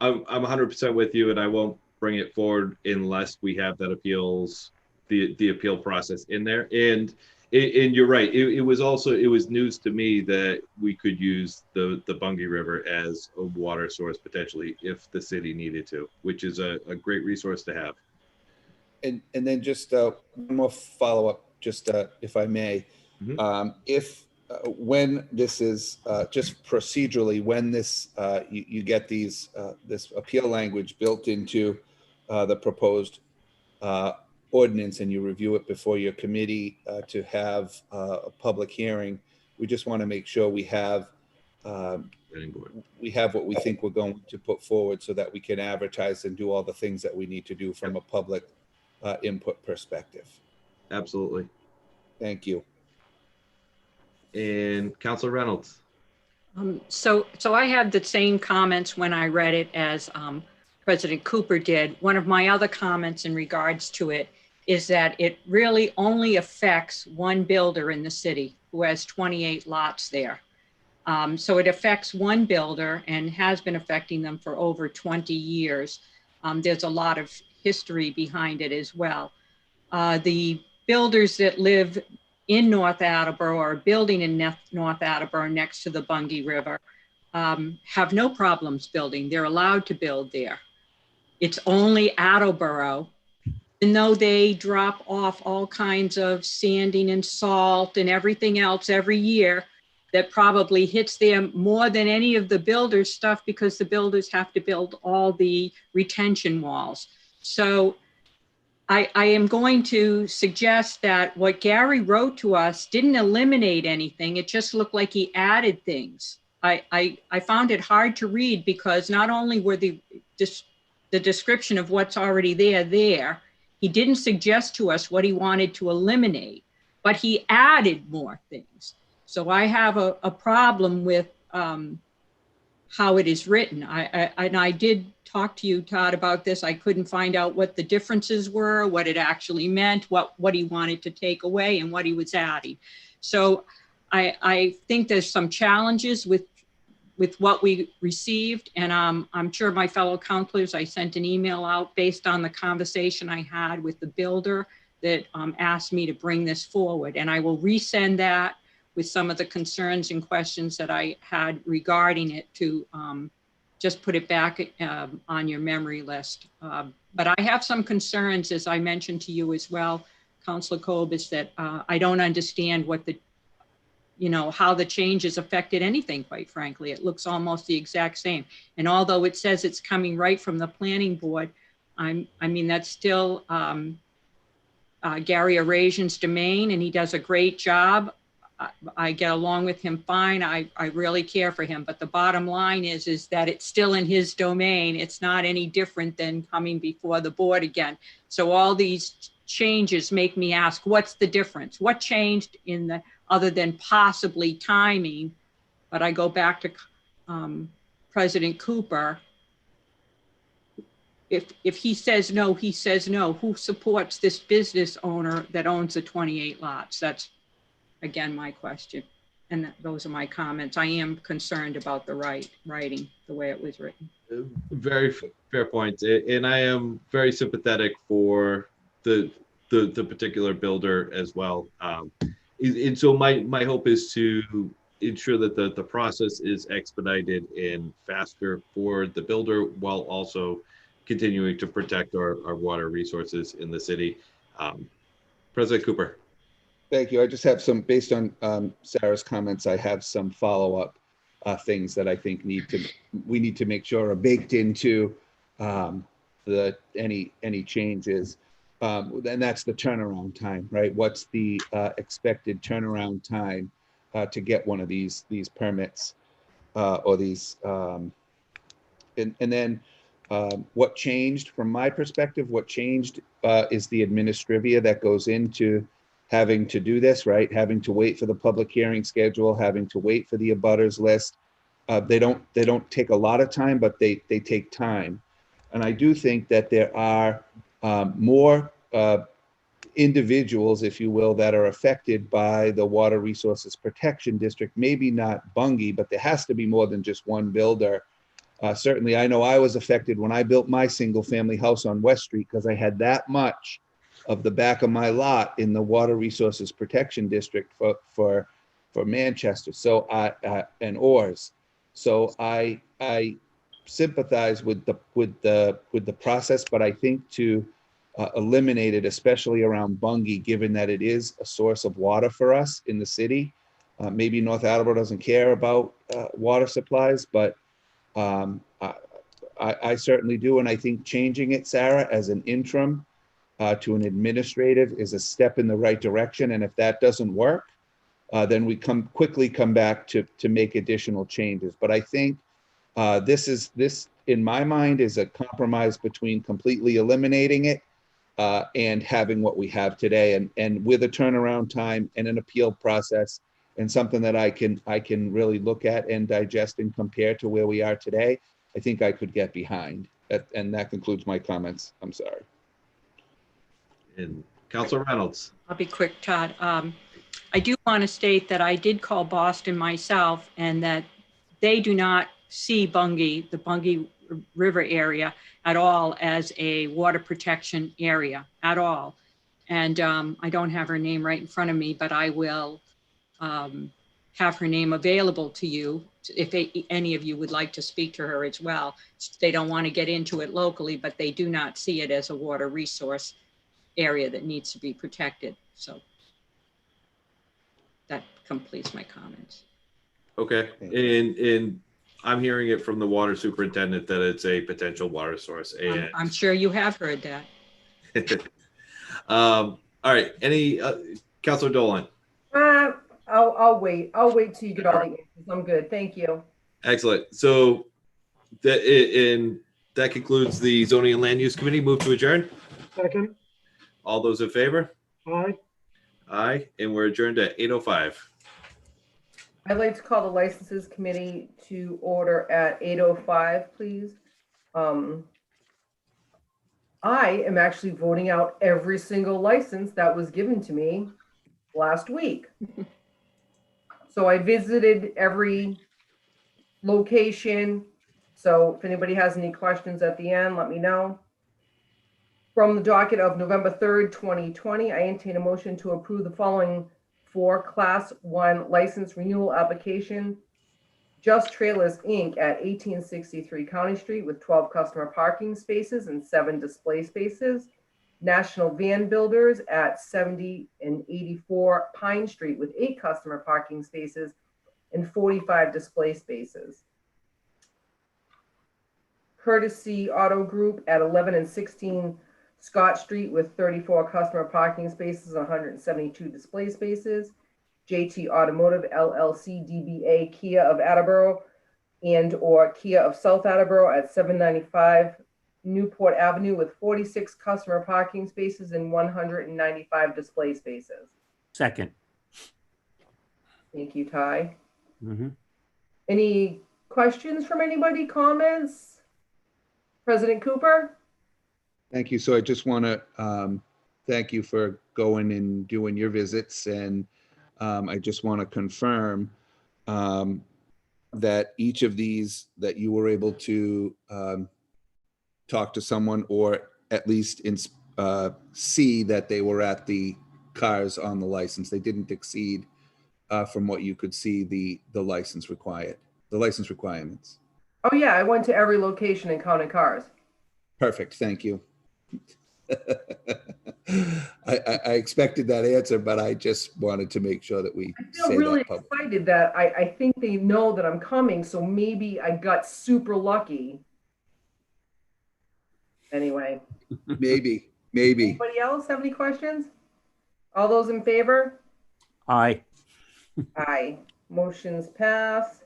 S2: I'm 100% with you, and I won't bring it forward unless we have that the appeal process in there. And you're right. It was news to me that we could use the Bungie River as a water source potentially if the city needed to, which is a great resource to have.
S10: And then just one more follow up, just if I may,
S2: Mhm.
S10: if when this is just procedurally, when this you get these this appeal language built into the proposed ordinance and you review it before your committee to have a public hearing, we just want to make sure we have
S2: Planning board.
S10: what we think we're going to put forward so that we can advertise and do all the things that we need to do from a public input perspective.
S2: Absolutely.
S10: Thank you.
S2: And Councilor Reynolds.
S8: So I had the same comments when I read it as President Cooper did. One of my other comments in regards to it is that it really only affects one builder in the city who has 28 lots there. So it affects one builder and has been affecting them for over 20 years. There's a lot of history behind it as well. The builders that live in North Attleboro or building in North Attleboro next to the Bungie River have no problems building. They're allowed to build there. It's only Attleboro, even though they drop off all kinds of sanding and salt and everything else every year, that probably hits them more than any of the builders' stuff because the builders have to build all the retention walls. So I am going to suggest that what Gary wrote to us didn't eliminate anything. It just looked like he added things. I found it hard to read because not only were the description of what's already there, he didn't suggest to us what he wanted to eliminate. but he added more things. So I have a problem with how it is written. I did talk to you, Todd, about this. I couldn't find out what the differences were, what it actually meant, what he wanted to take away and what he was adding. So I think there's some challenges with what we received. And I'm sure my fellow counselors, I sent an email out based on the conversation I had with the builder that asked me to bring this forward. And I will resend that with some of the concerns and questions that I had regarding it to just put it back on your memory list. But I have some concerns, as I mentioned to you as well, Councilor Kobus, that I don't understand what how the changes affected anything, quite frankly. It looks almost the exact same. And although it says it's coming right from the planning board, I mean, that's still Gary Arasian's domain, and he does a great job. I get along with him fine. I really care for him. But the bottom line is that it's still in his domain. It's not any different than coming before the board again. So all these changes make me ask, what's the difference? What changed in the, other than possibly timing? But I go back to President Cooper. If he says no, he says no. Who supports this business owner that owns the 28 lots? That's, again, my question. And those are my comments. I am concerned about the writing, the way it was written.
S2: Very fair point. And I am very sympathetic for the particular builder as well. And so my hope is to ensure that the process is expedited and faster for the builder, while also continuing to protect our water resources in the city. President Cooper.
S10: Thank you. I just have some, based on Sarah's comments, I have some follow-up things that I think we need to make sure are baked into any changes. And that's the turnaround time, right? What's the expected turnaround time to get one of these permits or these, and then what changed from my perspective, what changed is the administrivia that goes into having to do this, right? Having to wait for the public hearing schedule, having to wait for the abutters list. They don't take a lot of time, but they take time. And I do think that there are more individuals, if you will, that are affected by the Water Resources Protection District. Maybe not Bungie, but there has to be more than just one builder. Certainly, I know I was affected when I built my single family house on West Street because I had that much of the back of my lot in the Water Resources Protection District for Manchester. So and Oars. So I sympathize with the process, but I think to eliminate it, especially around Bungie, given that it is a source of water for us in the city. Maybe North Attleboro doesn't care about water supplies, but I certainly do. And I think changing it, Sarah, as an interim to an administrative is a step in the right direction. And if that doesn't work, then we quickly come back to make additional changes. But I think this, in my mind, is a compromise between completely eliminating it and having what we have today, and with a turnaround time and an appeal process and something that I can really look at and digest and compare to where we are today. I think I could get behind. And that concludes my comments. I'm sorry.
S2: And Councilor Reynolds.
S8: I'll be quick, Todd. I do want to state that I did call Boston myself, and that they do not see the Bungie River area at all as a water protection area at all. And I don't have her name right in front of me, but I will have her name available to you if any of you would like to speak to her as well. They don't want to get into it locally, but they do not see it as a water resource area that needs to be protected. So that completes my comments.
S2: Okay, and I'm hearing it from the water superintendent that it's a potential water source. And
S8: I'm sure you have heard that.
S2: all right, any Councilor Dolan?
S7: I'll wait. I'll wait till you get all the answers. I'm good. Thank you.
S2: Excellent. So that concludes the Zoning and Land Use Committee. Move to adjourn.
S1: Second.
S2: All those in favor?
S1: Aye.
S2: Aye, and we're adjourned at 8:05.
S7: I'd like to call the licenses committee to order at 8:05, please. I am actually voting out every single license that was given to me last week. So I visited every location. So if anybody has any questions at the end, let me know. From the docket of November 3rd, 2020, I entertain a motion to approve the following 4 Class 1 license renewal application. Just Trailers, Inc. at 1863 County Street with 12 customer parking spaces and 7 display spaces. National Van Builders at 70 and 84 Pine Street with 8 customer parking spaces and 45 display spaces. Courtesy Auto Group at 11 and 16 Scott Street with 34 customer parking spaces and 172 display spaces. JT Automotive LLC DBA Kia of Attleboro and or Kia of South Attleboro at 795 Newport Avenue with 46 customer parking spaces and 195 display spaces.
S3: Second.
S7: Thank you, Ty.
S3: Mm-hmm.
S7: Any questions from anybody, comments? President Cooper?
S10: Thank you. So I just want to thank you for going and doing your visits. And I just want to confirm that each of these that you were able to talk to someone or at least see that they were at the cars on the license. They didn't exceed from what you could see the license requirements.
S7: Oh yeah, I went to every location and counted cars.
S10: Perfect. Thank you. I expected that answer, but I just wanted to make sure that we
S7: I feel really excited that I think they know that I'm coming, so maybe I got super lucky. Anyway.
S10: Maybe.
S7: Anybody else have any questions? All those in favor?
S3: Aye.
S7: Aye. Motion's passed.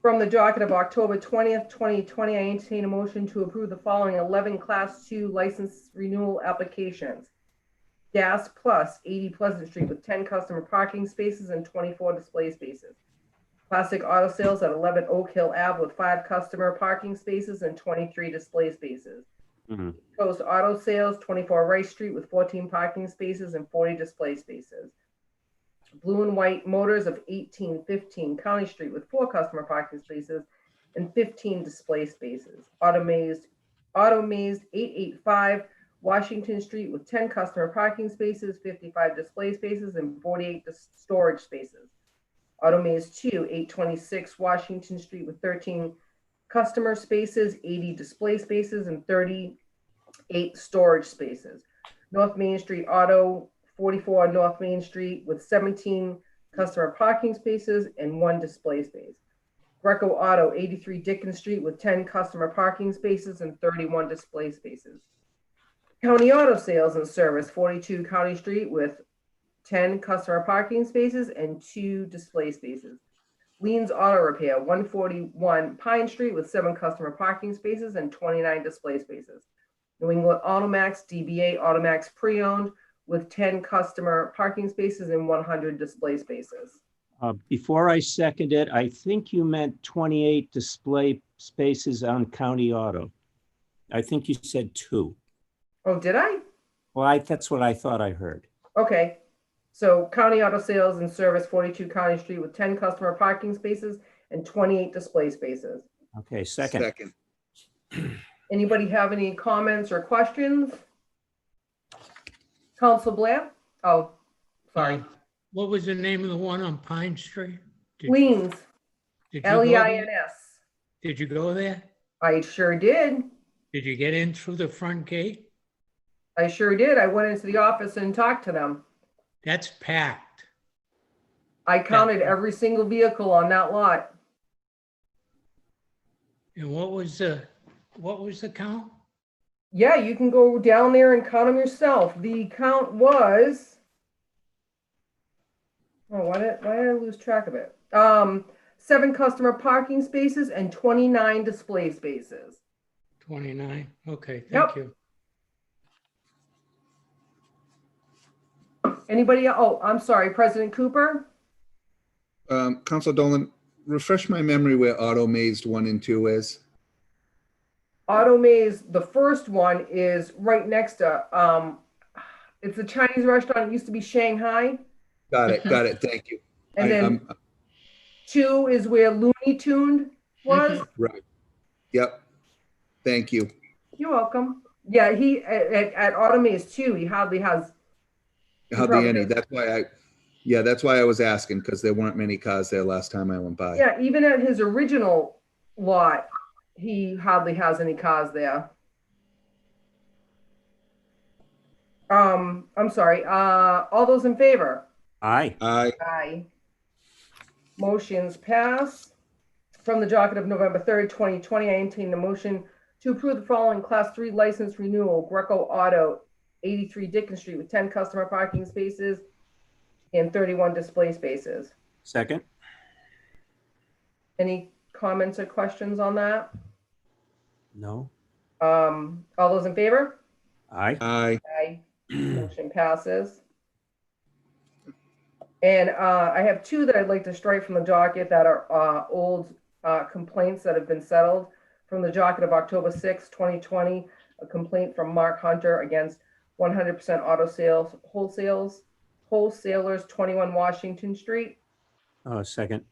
S7: From the docket of October 20th, 2020, I entertain a motion to approve the following 11 Class 2 license renewal applications. Gas Plus, 80 Pleasant Street with 10 customer parking spaces and 24 display spaces. Classic Auto Sales at 11 Oak Hill Ave with 5 customer parking spaces and 23 display spaces.
S3: Mm-hmm.
S7: Coast Auto Sales, 24 Rice Street with 14 parking spaces and 40 display spaces. Blue and White Motors of 1815 County Street with 4 customer parking spaces and 15 display spaces. Automazed 885 Washington Street with 10 customer parking spaces, 55 display spaces, and 48 storage spaces. Automazed 2 826 Washington Street with 13 customer spaces, 80 display spaces, and 38 storage spaces. North Main Street Auto 44 North Main Street with 17 customer parking spaces and 1 display space. Greco Auto 83 Dickens Street with 10 customer parking spaces and 31 display spaces. County Auto Sales and Service 42 County Street with 10 customer parking spaces and 2 display spaces. Leans Auto Repair 141 Pine Street with 7 customer parking spaces and 29 display spaces. New England Automax DBA Automax Pre-Owned with 10 customer parking spaces and 100 display spaces.
S3: Before I second it, I think you meant 28 display spaces on County Auto. I think you said 2.
S7: Oh, did I?
S3: Well, that's what I thought I heard.
S7: Okay. So County Auto Sales and Service 42 County Street with 10 customer parking spaces and 28 display spaces.
S3: Okay, second.
S7: Anybody have any comments or questions? Council Blair? Oh, sorry.
S5: What was the name of the one on Pine Street?
S7: Leans. Leins.
S5: Did you go there?
S7: I sure did.
S5: Did you get in through the front gate?
S7: I sure did. I went into the office and talked to them.
S5: That's packed.
S7: I counted every single vehicle on that lot.
S5: And what was the count?
S7: Yeah, you can go down there and count them yourself. The count was, oh, why did I lose track of it? 7 customer parking spaces and 29 display spaces.
S5: 29. Okay, thank you.
S7: Anybody? Oh, I'm sorry, President Cooper?
S10: Council Dolan, refresh my memory where Auto Mazed 1 and 2 is.
S7: Auto Maze, the first one is right next to, it's a Chinese restaurant. It used to be Shanghai.
S10: Got it. Thank you.
S7: And then 2 is where Looney Tune was.
S10: Right. Yep. Thank you.
S7: You're welcome. Yeah, he at Auto Maze 2, he hardly has.
S10: Hardly any. That's why I was asking, because there weren't many cars there last time I went by.
S7: Yeah, even at his original lot, he hardly has any cars there. I'm sorry. All those in favor?
S3: Aye.
S10: Aye.
S7: Aye. Motions pass. From the docket of November 3rd, 2020, I entertain the motion to approve the following Class 3 license renewal, Greco Auto, 83 Dickens Street, with 10 customer parking spaces and 31 display spaces.
S3: Second.
S7: Any comments or questions on that?
S3: No.
S7: All those in favor?
S3: Aye.
S10: Aye.
S7: Aye. Motion passes. And I have 2 that I'd like to strike from the docket that are old complaints that have been settled. From the docket of October 6, 2020, a complaint from Mark Hunter against 100% Auto Sales Wholesalers, 21 Washington Street.
S3: Second.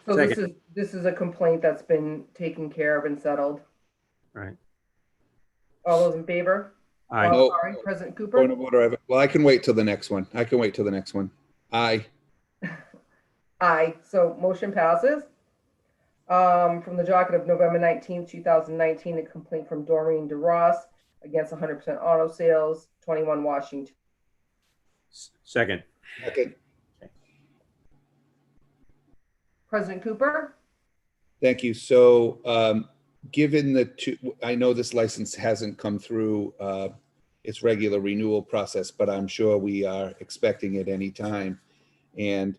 S7: So
S3: Second.
S7: this is a complaint that's been taken care of and settled.
S3: Right.
S7: All those in favor?
S3: Aye.
S7: Oh, sorry, President Cooper.
S10: Point of order. Well, I can wait till the next one. Aye.
S7: Aye. So motion passes. From the docket of November 19th, 2019, a complaint from Doreen DeRoss against 100% Auto Sales, 21 Washington.
S3: Second.
S10: Second.
S7: President Cooper?
S10: Thank you. So, given the 2, I know this license hasn't come through its regular renewal process, but I'm sure we are expecting it any time. And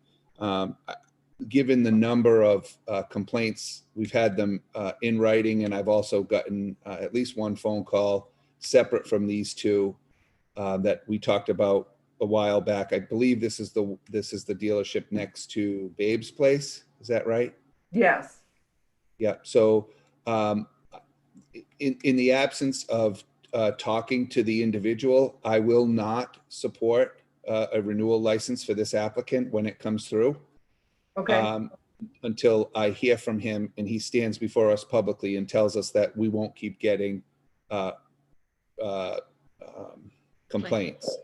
S10: given the number of complaints, we've had them in writing, and I've also gotten at least one phone call separate from these 2 that we talked about a while back. I believe this is the dealership next to Babe's Place. Is that right?
S7: Yes.
S10: Yeah. So in the absence of talking to the individual, I will not support a renewal license for this applicant when it comes through.
S7: Okay.
S10: Until I hear from him and he stands before us publicly and tells us that we won't keep getting complaints.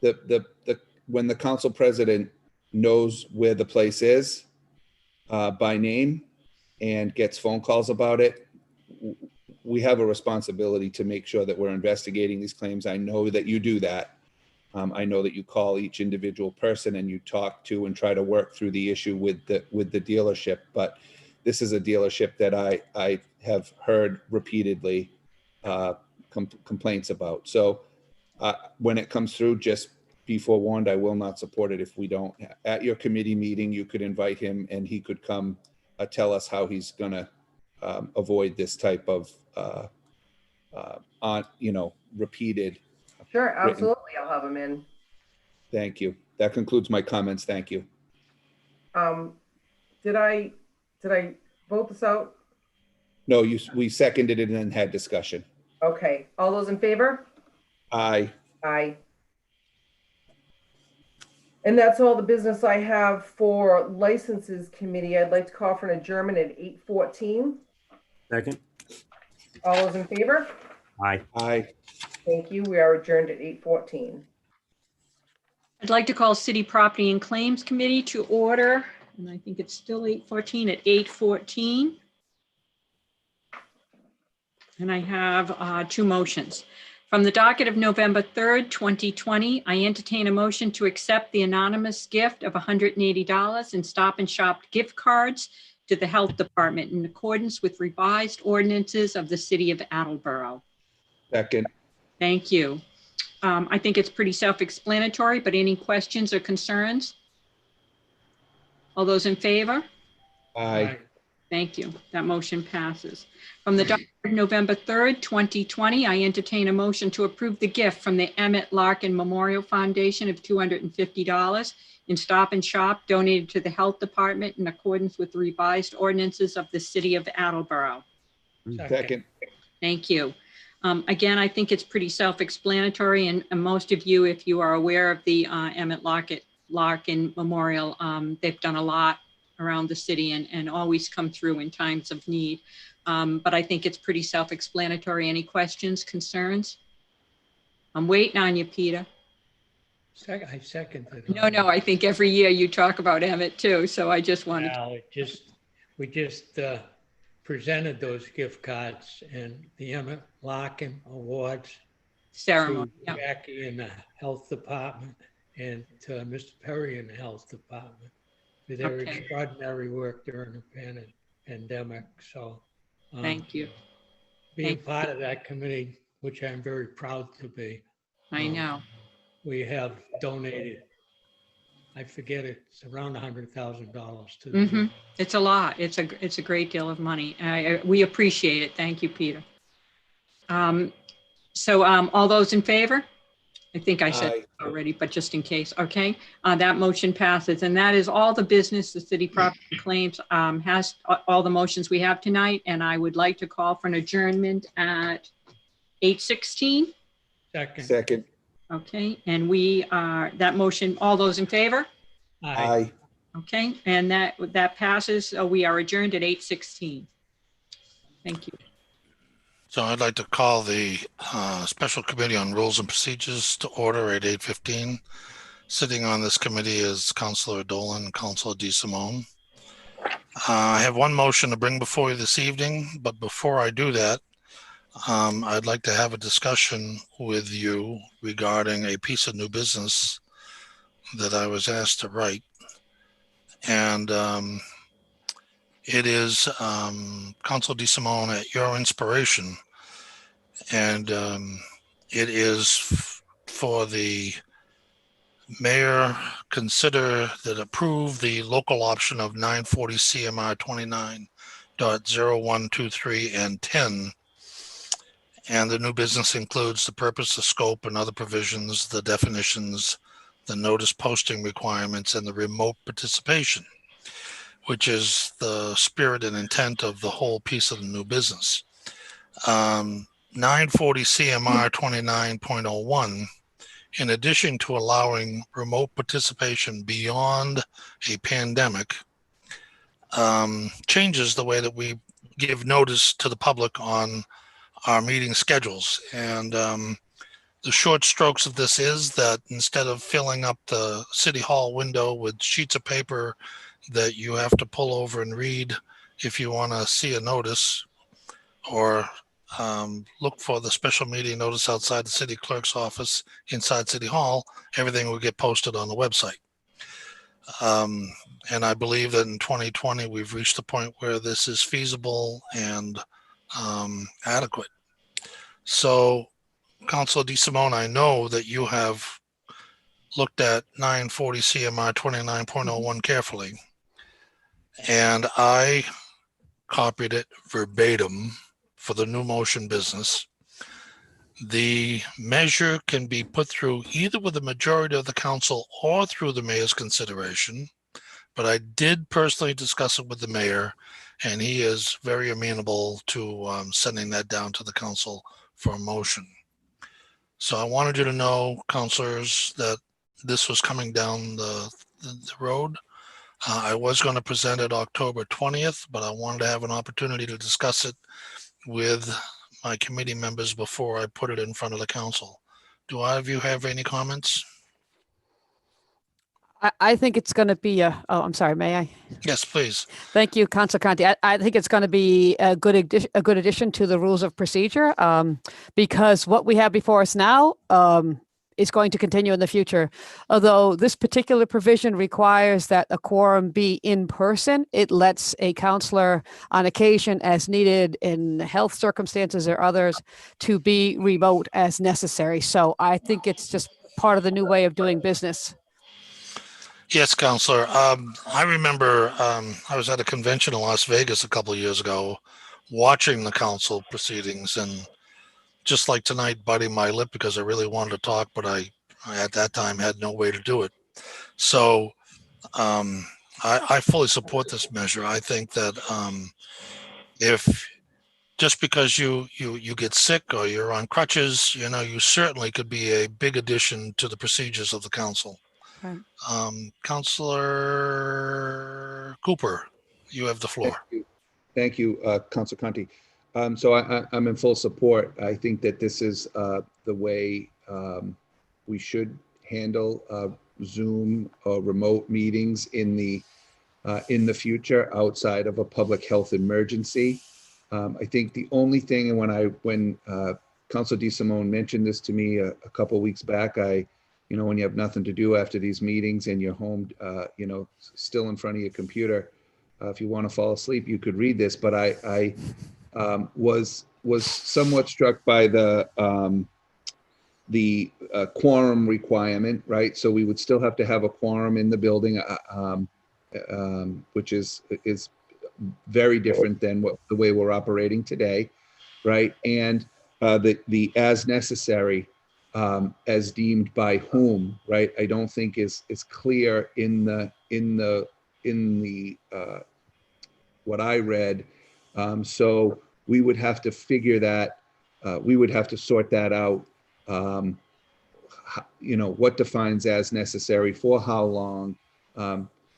S10: When the council president knows where the place is by name and gets phone calls about it, we have a responsibility to make sure that we're investigating these claims. I know that you do that. I know that you call each individual person and you talk to and try to work through the issue with the dealership. But this is a dealership that I have heard repeatedly complaints about. So when it comes through, just be forewarned, I will not support it if we don't. At your committee meeting, you could invite him and he could come tell us how he's going to avoid this type of repeated.
S7: Sure, absolutely. I'll have him in.
S10: Thank you. That concludes my comments. Thank you.
S7: Did I vote this out?
S10: No, we seconded it and then had discussion.
S7: Okay. All those in favor?
S10: Aye.
S7: Aye. And that's all the business I have for licenses committee. I'd like to call for an adjournment at 8:14.
S3: Second.
S7: All those in favor?
S3: Aye.
S10: Aye.
S7: Thank you. We are adjourned at 8:14.
S8: I'd like to call City Property and Claims Committee to order, and I think it's still 8:14 at 8:14. And I have 2 motions. From the docket of November 3rd, 2020, I entertain a motion to accept the anonymous gift of $180 in Stop and Shop gift cards to the Health Department in accordance with revised ordinances of the City of Attleboro.
S10: Second.
S8: Thank you. I think it's pretty self-explanatory, but any questions or concerns? All those in favor?
S10: Aye.
S8: Thank you. That motion passes. From the docket of November 3rd, 2020, I entertain a motion to approve the gift from the Emmett Larkin Memorial Foundation of $250 in Stop and Shop donated to the Health Department in accordance with the revised ordinances of the city of Attleboro.
S10: Second.
S8: Thank you. Again, I think it's pretty self-explanatory, and most of you, if you are aware of the Emmett Larkin Memorial, they've done a lot around the city and always come through in times of need. But I think it's pretty self-explanatory. Any questions, concerns? I'm waiting on you, Peter.
S5: I seconded.
S8: No, I think every year you talk about Emmett too, so I just wanted to.
S5: Well, we just presented those gift cards and the Emmett Larkin Awards
S8: Ceremony.
S5: to Jackie in the Health Department and to Mr. Perry in the Health Department for their
S8: Okay.
S5: extraordinary work during the pandemic. So
S8: Thank you.
S5: being part of that committee, which I'm very proud to be,
S8: I know.
S5: we have donated, I forget, it's around $100,000 to
S8: Mhm. It's a lot. It's a great deal of money. We appreciate it. Thank you, Peter. So all those in favor? I think I said
S10: Aye.
S8: already, but just in case. Okay, that motion passes, and that is all the business the city property claims has all the motions we have tonight. And I would like to call for an adjournment at 8:16.
S10: Second.
S8: Okay, and we are that motion. All those in favor?
S10: Aye.
S8: Okay, and that passes. We are adjourned at 8:16. Thank you.
S6: So I'd like to call the Special Committee on Rules and Procedures to order at 8:15. Sitting on this committee is Councilor Dolan and Councilor DeSimone. I have one motion to bring before you this evening, but before I do that, I'd like to have a discussion with you regarding a piece of new business that I was asked to write. And it is Councilor DeSimone, at your inspiration. And it is for the mayor consider that approve the local option of 940 CMR 29.0123 and 10. And the new business includes the purpose, the scope, and other provisions, the definitions, the notice posting requirements, and the remote participation, which is the spirit and intent of the whole piece of the new business. 940 CMR 29.01, in addition to allowing remote participation beyond a pandemic, changes the way that we give notice to the public on our meeting schedules. And the short strokes of this is that instead of filling up the city hall window with sheets of paper that you have to pull over and read if you want to see a notice, or look for the special meeting notice outside the city clerk's office inside City Hall, everything will get posted on the website. And I believe that in 2020, we've reached a point where this is feasible and adequate. So, Councilor DeSimone, I know that you have looked at 940 CMR 29.01 carefully, and I copied it verbatim for the new motion business. The measure can be put through either with a majority of the council or through the mayor's consideration, but I did personally discuss it with the mayor, and he is very amenable to sending that down to the council for a motion. So I wanted you to know, councilors, that this was coming down the road. I was going to present it October 20th, but I wanted to have an opportunity to discuss it with my committee members before I put it in front of the council. Do either of you have any comments?
S9: I think it's going to be oh, I'm sorry, may I?
S6: Yes, please.
S9: Thank you, Councilor Conti. I think it's going to be a good addition to the rules of procedure, because what we have before us now is going to continue in the future. Although this particular provision requires that a quorum be in person, it lets a councilor on occasion as needed in health circumstances or others to be remote as necessary. So I think it's just part of the new way of doing business.
S6: Yes, Counselor. I remember I was at a convention in Las Vegas a couple of years ago, watching the council proceedings, and just like tonight, biting my lip because I really wanted to talk, but I at that time had no way to do it. So I fully support this measure. I think that if just because you get sick or you're on crutches, you certainly could be a big addition to the procedures of the council.
S9: Right.
S6: Counselor Cooper, you have the floor.
S10: Thank you, Council Conti. So I'm in full support. I think that this is the way we should handle Zoom or remote meetings in the future outside of a public health emergency. I think the only thing, and when Council DeSimone mentioned this to me a couple weeks back, when you have nothing to do after these meetings and you're home, still in front of your computer, if you want to fall asleep, you could read this. But I was somewhat struck by the quorum requirement, right? So we would still have to have a quorum in the building, which is very different than the way we're operating today, right? And the as necessary, as deemed by whom, right? I don't think is clear in the what I read. So we would have to figure that. We would have to sort that out. What defines as necessary, for how long.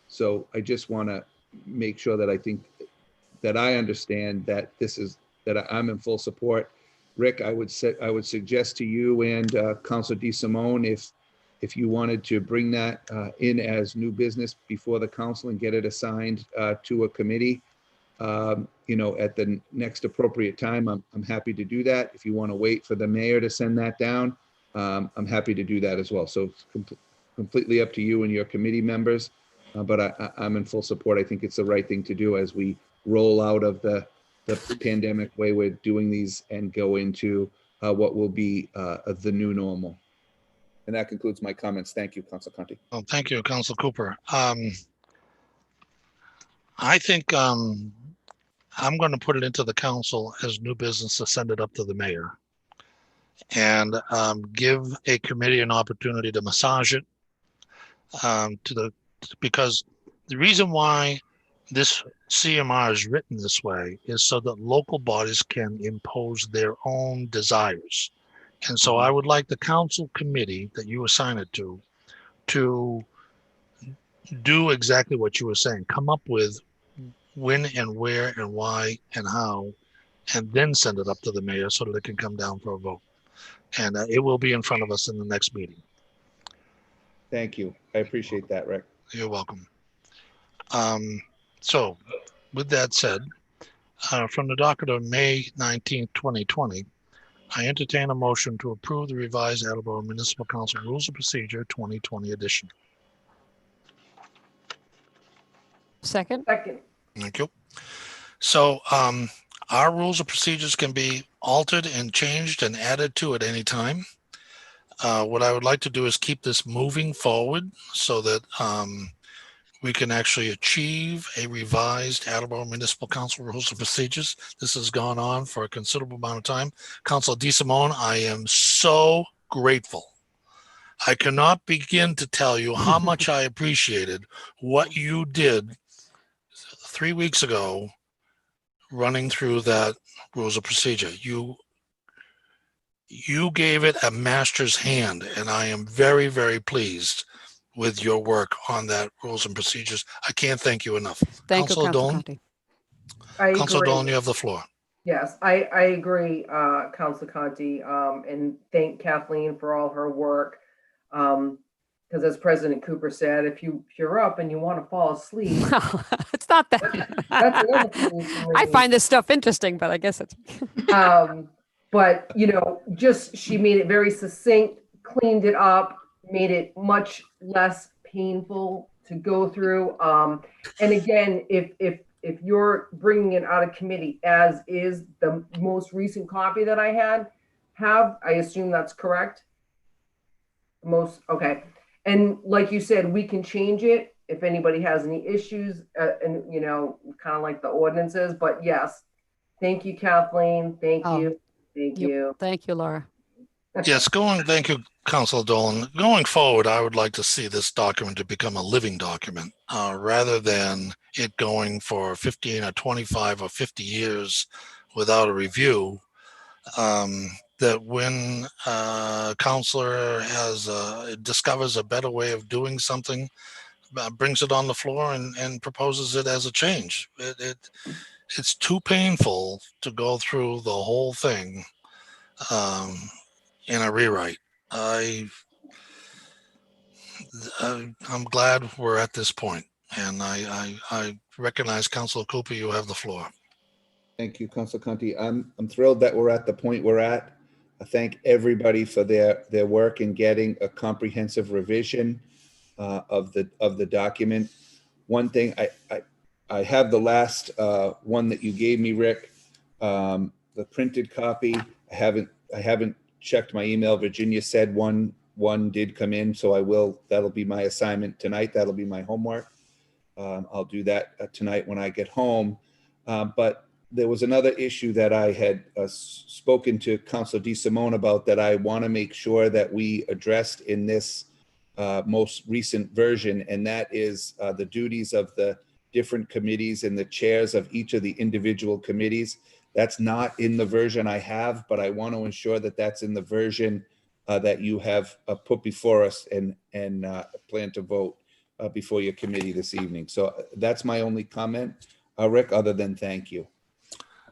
S10: So I just want to make sure that I understand that I'm in full support. Rick, I would suggest to you and Councilor DeSimone, if you wanted to bring that in as new business before the council and get it assigned to a committee, at the next appropriate time, I'm happy to do that. If you want to wait for the mayor to send that down, I'm happy to do that as well. So it's completely up to you and your committee members, but I'm in full support. I think it's the right thing to do as we roll out of the pandemic way we're doing these and go into what will be the new normal. And that concludes my comments. Thank you, Council Conti.
S6: Well, thank you, Councilor Cooper. I think I'm going to put it into the council as new business to send it up to the mayor and give a committee an opportunity to massage it because the reason why this CMR is written this way is so that local bodies can impose their own desires. And so I would like the council committee that you assign it to do exactly what you were saying. Come up with when and where and why and how, and then send it up to the mayor so that it can come down for a vote. And it will be in front of us in the next meeting.
S10: Thank you. I appreciate that, Rick.
S6: You're welcome. So with that said, from the docket of May 19th, 2020, I entertain a motion to approve the revised Attleboro Municipal Council Rules of Procedure 2020 edition.
S9: Second.
S6: Thank you. So our rules of procedures can be altered and changed and added to at any time. What I would like to do is keep this moving forward so that we can actually achieve a revised Attleboro Municipal Council Rules of Procedures. This has gone on for a considerable amount of time. Councilor DeSimone, I am so grateful. I cannot begin to tell you how much I appreciated what you did 3 weeks ago running through that rules of procedure. You gave it a master's hand, and I am very, very pleased with your work on that rules and procedures. I can't thank you enough.
S9: Thank you,
S6: Councilor
S9: Councilor
S6: Dolan.
S9: Conti.
S6: Councilor Dolan, you have the floor.
S7: Yes, I agree, Councilor Conti, and thank Kathleen for all her work. Because as President Cooper said, if you're up and you want to fall asleep,
S9: It's not that.
S7: that's another thing for
S9: I
S7: me.
S9: find this stuff interesting, but I guess it's.
S7: But she made it very succinct, cleaned it up, made it much less painful to go through. And again, if you're bringing it out of committee, as is the most recent copy that I I assume that's correct. Okay. And like you said, we can change it if anybody has any issues, and you know, kind of like the ordinances. But yes, thank you, Kathleen. Thank
S9: Oh,
S7: you. Thank you.
S9: Thank you, Laura.
S6: Yes, thank you, Councilor Dolan. Going forward, I would like to see this document to become a living document, rather than it going for 15 or 25 or 50 years without a review. That when a counselor discovers a better way of doing something, brings it on the floor and proposes it as a change. It's too painful to go through the whole thing in a rewrite. I'm glad we're at this point, and I recognize Councilor Cooper. You have the floor.
S10: Thank you, Councilor Conti. I'm thrilled that we're at the point we're at. I thank everybody for their work in getting a comprehensive revision of the document. One thing, I have the last one that you gave me, Rick, the printed copy. I haven't checked my email. Virginia said one did come in, so I will. That'll be my assignment tonight. That'll be my homework. I'll do that tonight when I get home. But there was another issue that I had spoken to Councilor DeSimone about that I want to make sure that we addressed in this most recent version, and that is the duties of the different committees and the chairs of each of the individual committees. That's not in the version I have, but I want to ensure that that's in the version that you have put before us and plan to vote before your committee this evening. So that's my only comment, Rick, other than thank you.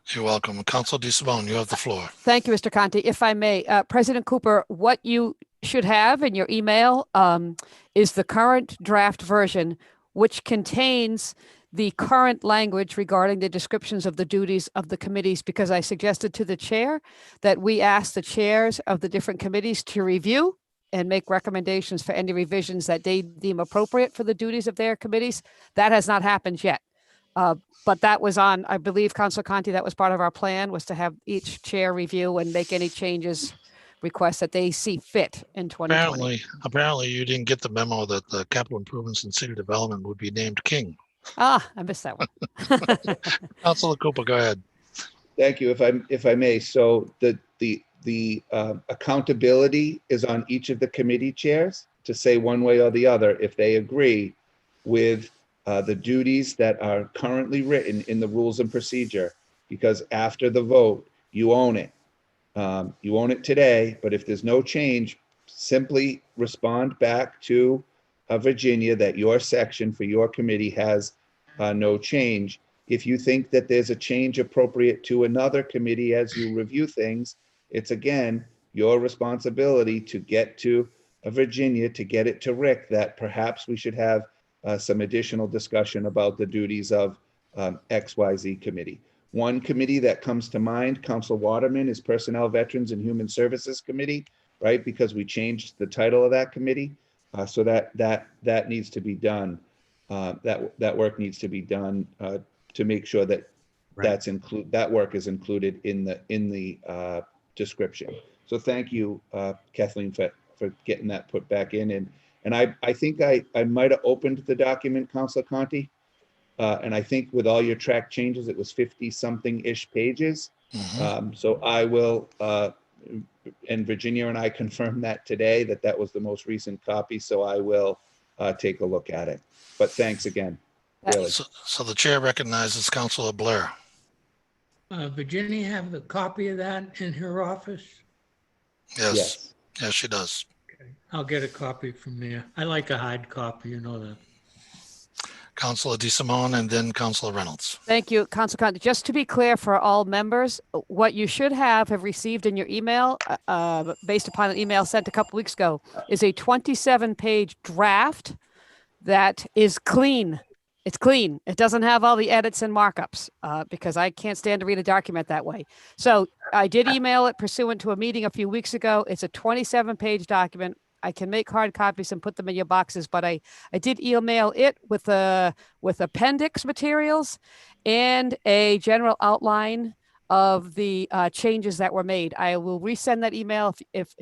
S6: You're welcome. Councilor DeSimone, you have the floor.
S9: Thank you, Mr. Conti. If I may, President Cooper, what you should have in your email is the current draft version, which contains the current language regarding the descriptions of the duties of the committees, because I suggested to the chair that we ask the chairs of the different committees to review and make recommendations for any revisions that they deem appropriate for the duties of their committees. That has not happened yet. But that was on, I believe, Councilor Conti, that was part of our plan, was to have each chair review and make any changes, requests that they see fit in 2020.
S6: Apparently you didn't get the memo that the capital improvements and city development would be named king.
S9: Ah, I missed that one.
S6: Councilor Cooper, go ahead.
S10: Thank you. If I may, so the accountability is on each of the committee chairs to say one way or the other if they agree with the duties that are currently written in the rules and procedure, because after the vote, you own it. You own it today, but if there's no change, simply respond back to Virginia that your section for your committee has no change. If you think that there's a change appropriate to another committee as you review things, it's again your responsibility to get to Virginia, to get it to Rick, that perhaps we should have some additional discussion about the duties of XYZ committee. One committee that comes to mind, Council Waterman, is Personnel, Veterans, and Human Services Committee, right? Because we changed the title of that committee. So that needs to be done. That work needs to be done to make sure that that work is included in the description. So thank you, Kathleen, for getting that put back in. And I think I might have opened the document, Councilor Conti, and I think with all your track changes, it was 50-something-ish pages. So I will, and Virginia and I confirmed that today, that was the most recent copy. So I will take a look at it. But thanks again. Really.
S6: So the chair recognizes Councilor Blair.
S5: Virginia have the copy of that in her office?
S6: Yes, she does.
S5: Okay. I'll get a copy from there. I like a hard copy, you know that.
S6: Councilor DeSimone and then Councilor Reynolds.
S9: Thank you, Councilor Conti. Just to be clear for all members, what you should have received in your email, based upon an email sent a couple weeks ago, is a 27-page draft that is clean. It's clean. It doesn't have all the edits and markups because I can't stand to read a document that way. So I did email it pursuant to a meeting a few weeks ago. It's a 27-page document. I can make hard copies and put them in your boxes, but I did email it with appendix materials and a general outline of the changes that were made. I will resend that email if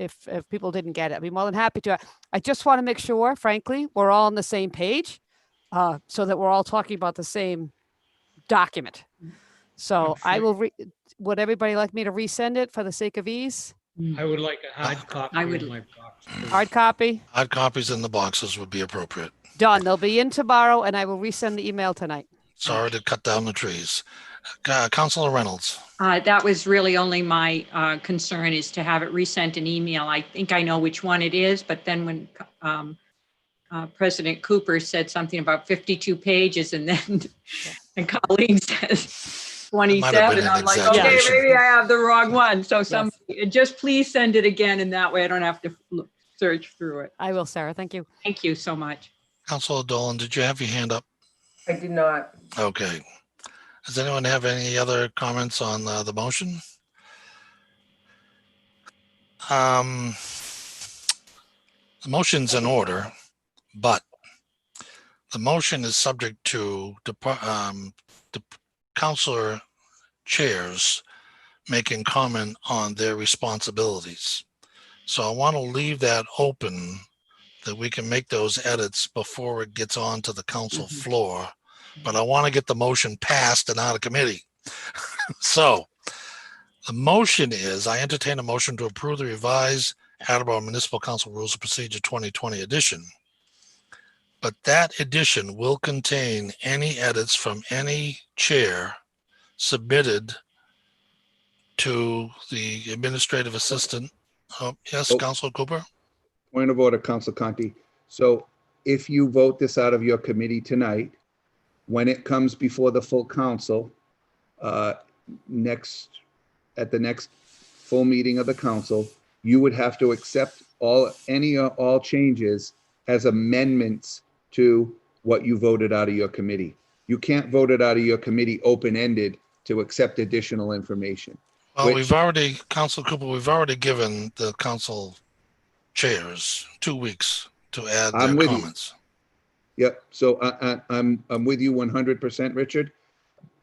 S9: people didn't get it. I'd be more than happy to. I just want to make sure, frankly, we're all on the same page, so that we're all talking about the same document. So I will. Would everybody like me to resend it for the sake of ease?
S5: I would like a hard copy
S8: I would-
S5: in my box. please.
S9: Hard copy.
S6: Hard copies in the boxes would be appropriate.
S9: Done. They'll be in tomorrow, and I will resend the email tonight.
S6: Sorry to cut down the trees. Councilor Reynolds.
S8: That was really only my concern, is to have it resent an email. I think I know which one it is, but then when President Cooper said something about 52 pages and then a colleague says
S6: Might have
S8: 27,
S6: been an
S8: I'm like, okay,
S6: exaggeration.
S8: maybe I have the wrong one. So somebody, just please send it again, and that way I don't have to search through it.
S9: I will, Sarah. Thank you.
S8: Thank you so much.
S6: Councilor Dolan, did you have your hand up?
S7: I did not.
S6: Okay. Does anyone have any other comments on the motion? The motion's in order, but the motion is subject to the councilor chairs making comment on their responsibilities. So I want to leave that open, that we can make those edits before it gets on to the council floor. But I want to get the motion passed and out of committee. So the motion is, I entertain a motion to approve the revised Attleboro Municipal Council Rules of Procedure 2020 edition. But that edition will contain any edits from any chair submitted to the administrative assistant. Yes,
S10: Oh.
S6: Councilor Cooper?
S10: Point of order, Council Conti. So if you vote this out of your committee tonight, when it comes before the full council, at the next full meeting of the council, you would have to accept all changes as amendments to what you voted out of your committee. You can't vote it out of your committee open-ended to accept additional information.
S6: Well,
S10: Which-
S6: Councilor Cooper, we've already given the council chairs 2 weeks to add
S10: I'm
S6: their
S10: with you.
S6: comments.
S10: Yep, so I'm with you 100%, Richard.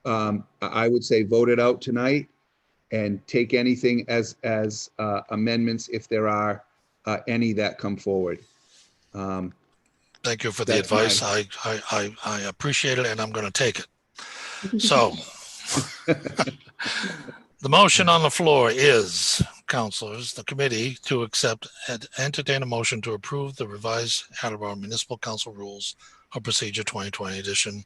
S10: I would say vote it out tonight and take anything as amendments if there are any that come forward.
S6: Thank you for the
S10: That's
S6: advice. I appreciate it, and I'm going to take it. So the motion on the floor is, councilors, the committee to accept and entertain a motion to approve the revised Attleboro Municipal Council Rules of Procedure 2020 edition.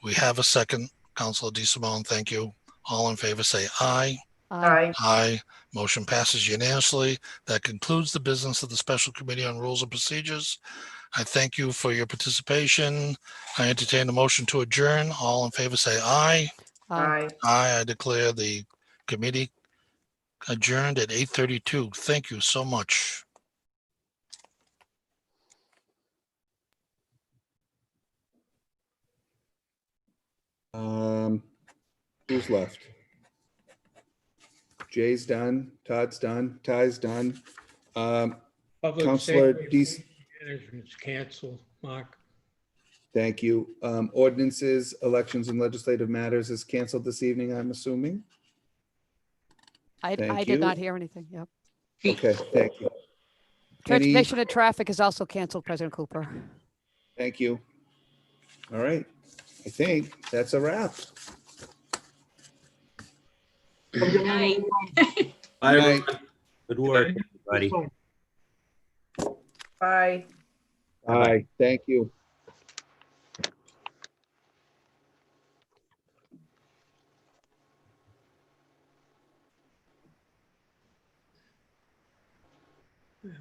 S6: We have a second. Councilor DeSimone, thank you. All in favor say aye.
S7: Aye.
S6: Aye. Motion passes unanimously. That concludes the business of the Special Committee on Rules and Procedures. I thank you for your participation. I entertain a motion to adjourn. All in favor say aye.
S7: Aye.
S6: Aye. I declare the committee adjourned at 8:32. Thank you so much.
S10: Who's left? Jay's done, Todd's done, Ty's done.
S5: Public
S10: Councilor
S5: safety management's canceled, Mark.
S10: Thank you. Ordinances, elections and legislative matters is canceled this evening, I'm assuming.
S9: I
S10: Thank
S9: did
S10: you.
S9: not hear anything. Yep.
S10: Okay, thank you. Any-
S9: Transportation and traffic is also canceled, President Cooper.
S10: Thank you. All right, I think that's a wrap.
S1: Have a good night, everyone.
S3: Good
S10: night.
S3: Good work, everybody.
S1: Fine.
S7: Bye.
S10: Aye, thank you.